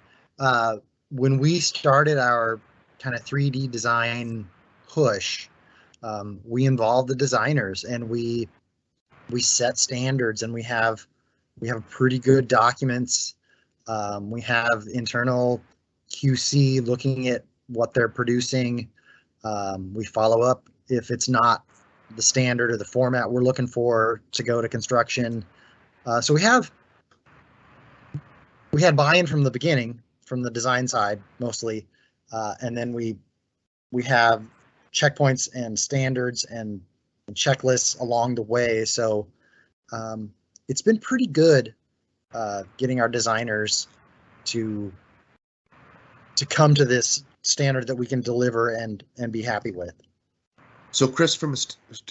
when we started our kind of 3D design push, we involved the designers, and we set standards, and we have pretty good documents. We have internal QC looking at what they're producing. We follow up if it's not the standard or the format we're looking for to go to construction. So we had buy-in from the beginning, from the design side mostly, and then we have checkpoints and standards and checklists along the way. So it's been pretty good getting our designers to come to this standard that we can deliver and be happy with. So Chris, from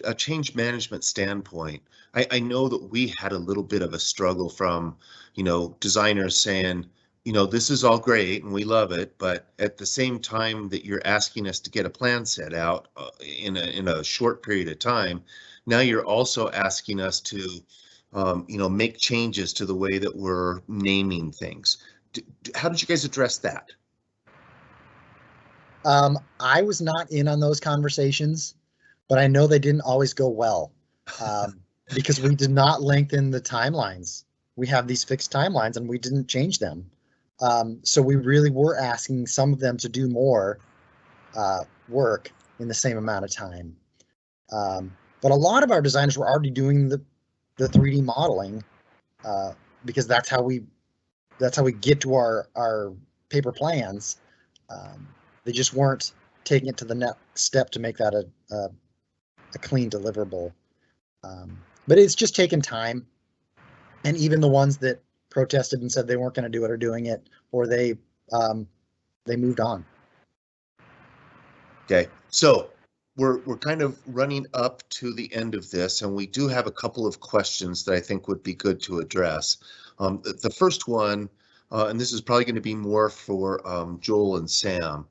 a change management standpoint, I know that we had a little bit of a struggle from, you know, designers saying, you know, this is all great and we love it, but at the same time that you're asking us to get a plan set out in a short period of time, now you're also asking us to, you know, make changes to the way that we're naming things. How did you guys address that? I was not in on those conversations, but I know they didn't always go well, because we did not lengthen the timelines. We have these fixed timelines and we didn't change them. So we really were asking some of them to do more work in the same amount of time. But a lot of our designers were already doing the 3D modeling, because that's how we get to our paper plans. They just weren't taking it to the next step to make that a clean deliverable. But it's just taken time. And even the ones that protested and said they weren't going to do it are doing it, or they moved on. Okay, so we're kind of running up to the end of this, and we do have a couple of questions that I think would be good to address. The first one, and this is probably going to be more for Joel and Sam,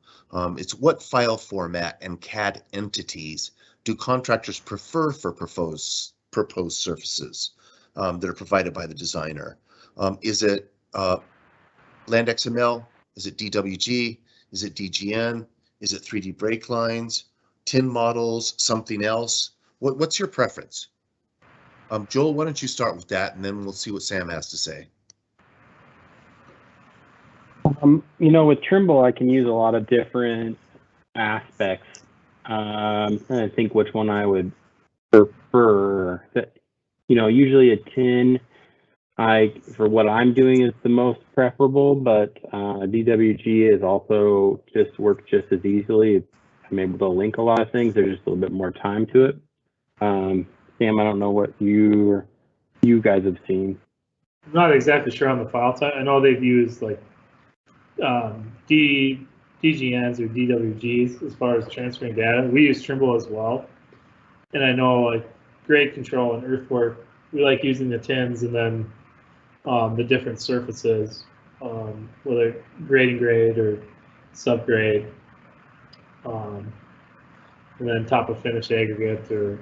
it's what file format and CAD entities do contractors prefer for proposed surfaces that are provided by the designer? Is it Land XML? Is it DWG? Is it DGN? Is it 3D break lines, tin models, something else? What's your preference? Joel, why don't you start with that, and then we'll see what Sam has to say. You know, with Trimble, I can use a lot of different aspects. I'm trying to think which one I would prefer. You know, usually a tin, for what I'm doing, is the most preferable, but DWG is also works just as easily. I'm able to link a lot of things. There's just a little bit more time to it. Sam, I don't know what you guys have seen. I'm not exactly sure on the file type. I know they've used like DGNs or DWGs as far as transferring data. We use Trimble as well. And I know like grade control and earthwork, we like using the tins, and then the different surfaces, whether grade or subgrade, and then top of finish aggregate, or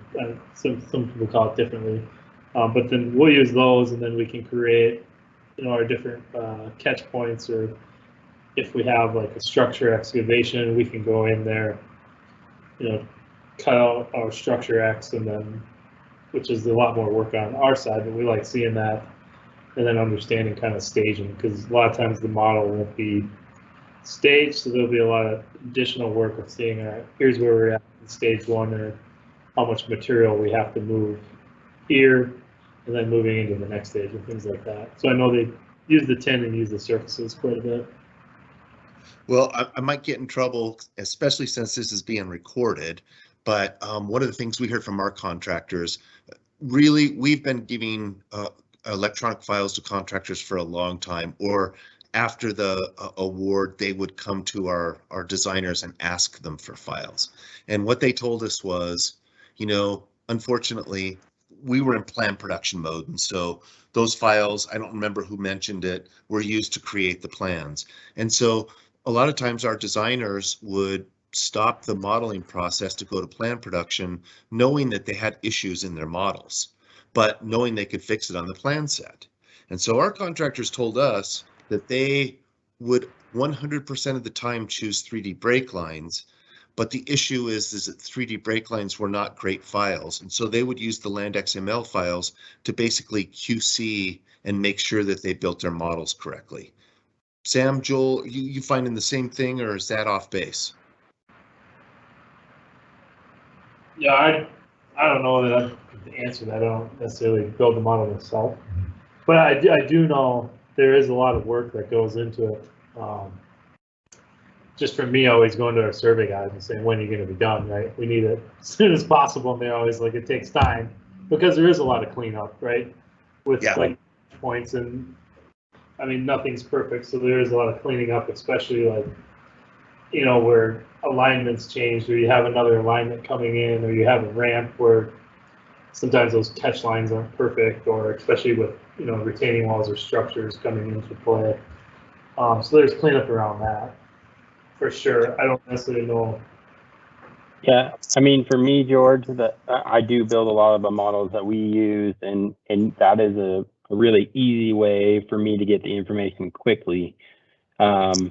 some people call it differently. But then we'll use those, and then we can create, you know, our different catch points, or if we have like a structure excavation, we can go in there, you know, cut out our structure X, and then, which is a lot more work on our side, but we like seeing that, and then understanding kind of staging, because a lot of times the model won't be staged, so there'll be a lot of additional work of seeing, here's where we're at in stage one, or how much material we have to move here, and then moving into the next stage and things like that. So I know they use the tin and use the surfaces quite a bit. Well, I might get in trouble, especially since this is being recorded, but one of the things we heard from our contractors, really, we've been giving electronic files to contractors for a long time, or after the award, they would come to our designers and ask them for files. And what they told us was, you know, unfortunately, we were in planned production mode. And so those files, I don't remember who mentioned it, were used to create the plans. And so a lot of times our designers would stop the modeling process to go to plan production, knowing that they had issues in their models, but knowing they could fix it on the plan set. And so our contractors told us that they would 100% of the time choose 3D break lines, but the issue is that 3D break lines were not great files. And so they would use the land XML files to basically QC and make sure that they built their models correctly. Sam, Joel, you finding the same thing, or is that off base? Yeah, I don't know that I can answer that. I don't necessarily build the model myself, but I do know there is a lot of work that goes into it. Just for me, always going to our survey guys and saying, when are you going to be done, right? We need it as soon as possible. And they're always like, it takes time, because there is a lot of cleanup, right? With like points, and I mean, nothing's perfect. So there is a lot of cleaning up, especially like, you know, where alignments changed, or you have another alignment coming in, or you have a ramp where sometimes those catch lines aren't perfect, or especially with, you know, retaining walls or structures coming into play. So there's cleanup around that. For sure. I don't necessarily know. Yeah, I mean, for me, George, that I do build a lot of the models that we use, and that is a really easy way for me to get the information quickly. I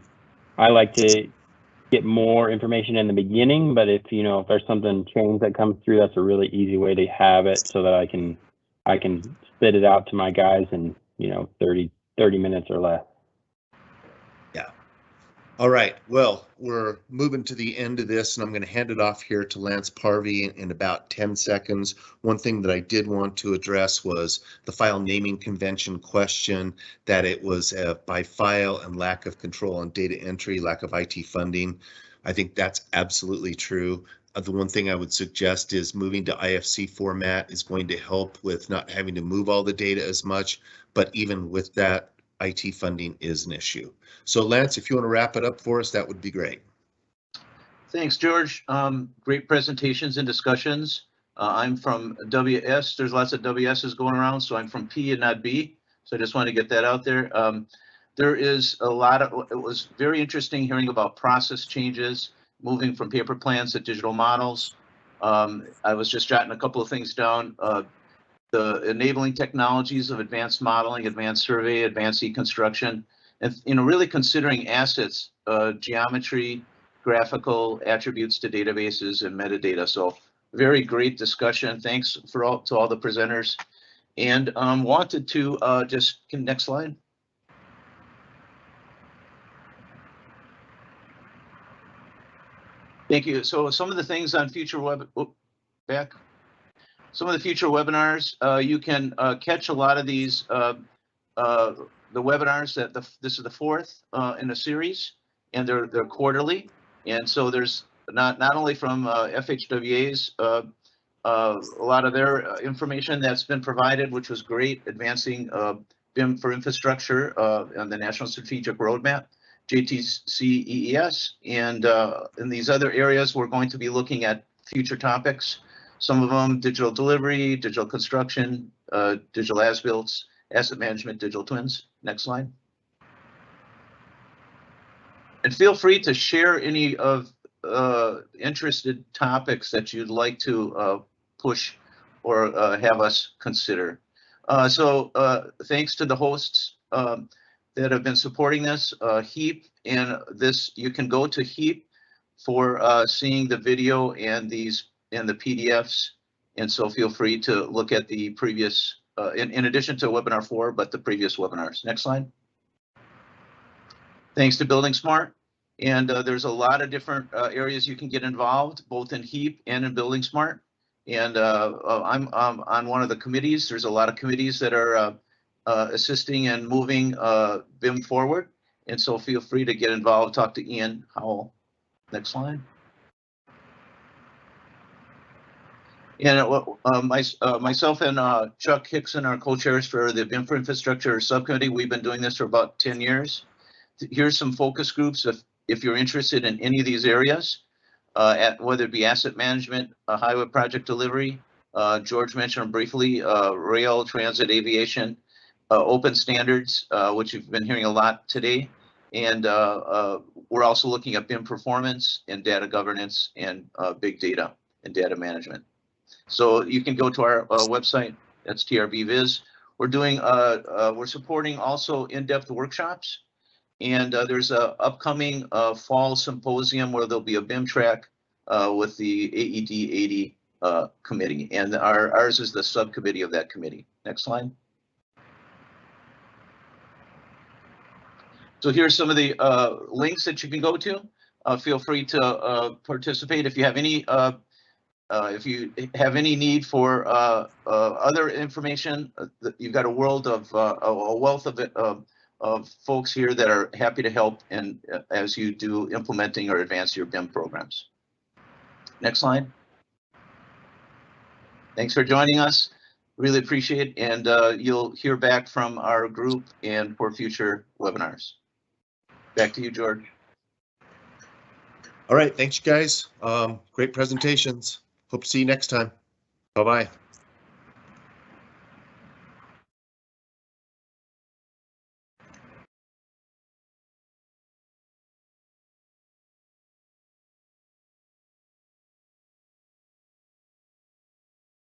like to get more information in the beginning, but if there's something change that comes through, that's a really easy way to have it so that I can spit it out to my guys in 30 minutes or less. All right, well, we're moving to the end of this, and I'm going to hand it off here to Lance Parvey in about 10 seconds. One thing that I did want to address was the file naming convention question, that it was by file and lack of control on data entry, lack of IT funding. I think that's absolutely true. The one thing I would suggest is moving to IFC format is going to help with not having to move all the data as much, but even with that, IT funding is an issue. So Lance, if you want to wrap it up for us, that would be great. Thanks, George. Great presentations and discussions. I'm from WS. There's lots of WSs going around, so I'm from P and not B. So I just want to get that out there. There is a lot of, it was very interesting hearing about process changes, moving from paper plans to digital models. I was just jotting a couple of things down. The enabling technologies of advanced modeling, advanced survey, advanced e-construction, and really considering assets, geometry, graphical attributes to databases and metadata. So very great discussion. Thanks to all the presenters. And wanted to next slide. Thank you. So some of the things on future some of the future webinars, you can catch a lot of these, the webinars this is the fourth in a series, and they're quarterly. And so there's not only from FHWA's, a lot of their information that's been provided, which was great, advancing BIM for infrastructure on the National Strategic Roadmap, JTC-EES, and in these other areas, we're going to be looking at future topics. Some of them digital delivery, digital construction, digital as-builts, asset management, digital twins. Next slide. And feel free to share any of interested topics that you'd like to push or have us consider. So thanks to the hosts that have been supporting this, HEAP, and this, you can go to HEAP for seeing the video and the PDFs. And so feel free to look at the previous, in addition to webinar 4, but the previous webinars. Next slide. Thanks to Building Smart. And there's a lot of different areas you can get involved, both in HEAP and in Building Smart. And I'm on one of the committees. There's a lot of committees that are assisting and moving BIM forward. And so feel free to get involved, talk to Ian Howell. Next slide. And myself and Chuck Hickson are co-chairs for the BIM for Infrastructure Subcommittee. We've been doing this for about 10 years. Here's some focus groups if you're interested in any of these areas, whether it be asset management, highway project delivery. George mentioned briefly, rail, transit, aviation, open standards, which you've been hearing a lot today. And we're also looking at BIM performance and data governance and big data and data management. So you can go to our website, that's TRBViz. We're supporting also in-depth workshops. And there's a upcoming fall symposium where there'll be a BIM track with the AED 80 committee. And ours is the subcommittee of that committee. Next slide. So here's some of the links that you can go to. Feel free to participate. If you have any need for other information, you've got a world of a wealth of folks here that are happy to help and as you do implementing or advance your BIM programs. Next slide. Thanks for joining us. Really appreciate it, and you'll hear back from our group and for future webinars. Back to you, George. All right, thanks you guys. Great presentations. Hope to see you next time. Bye-bye.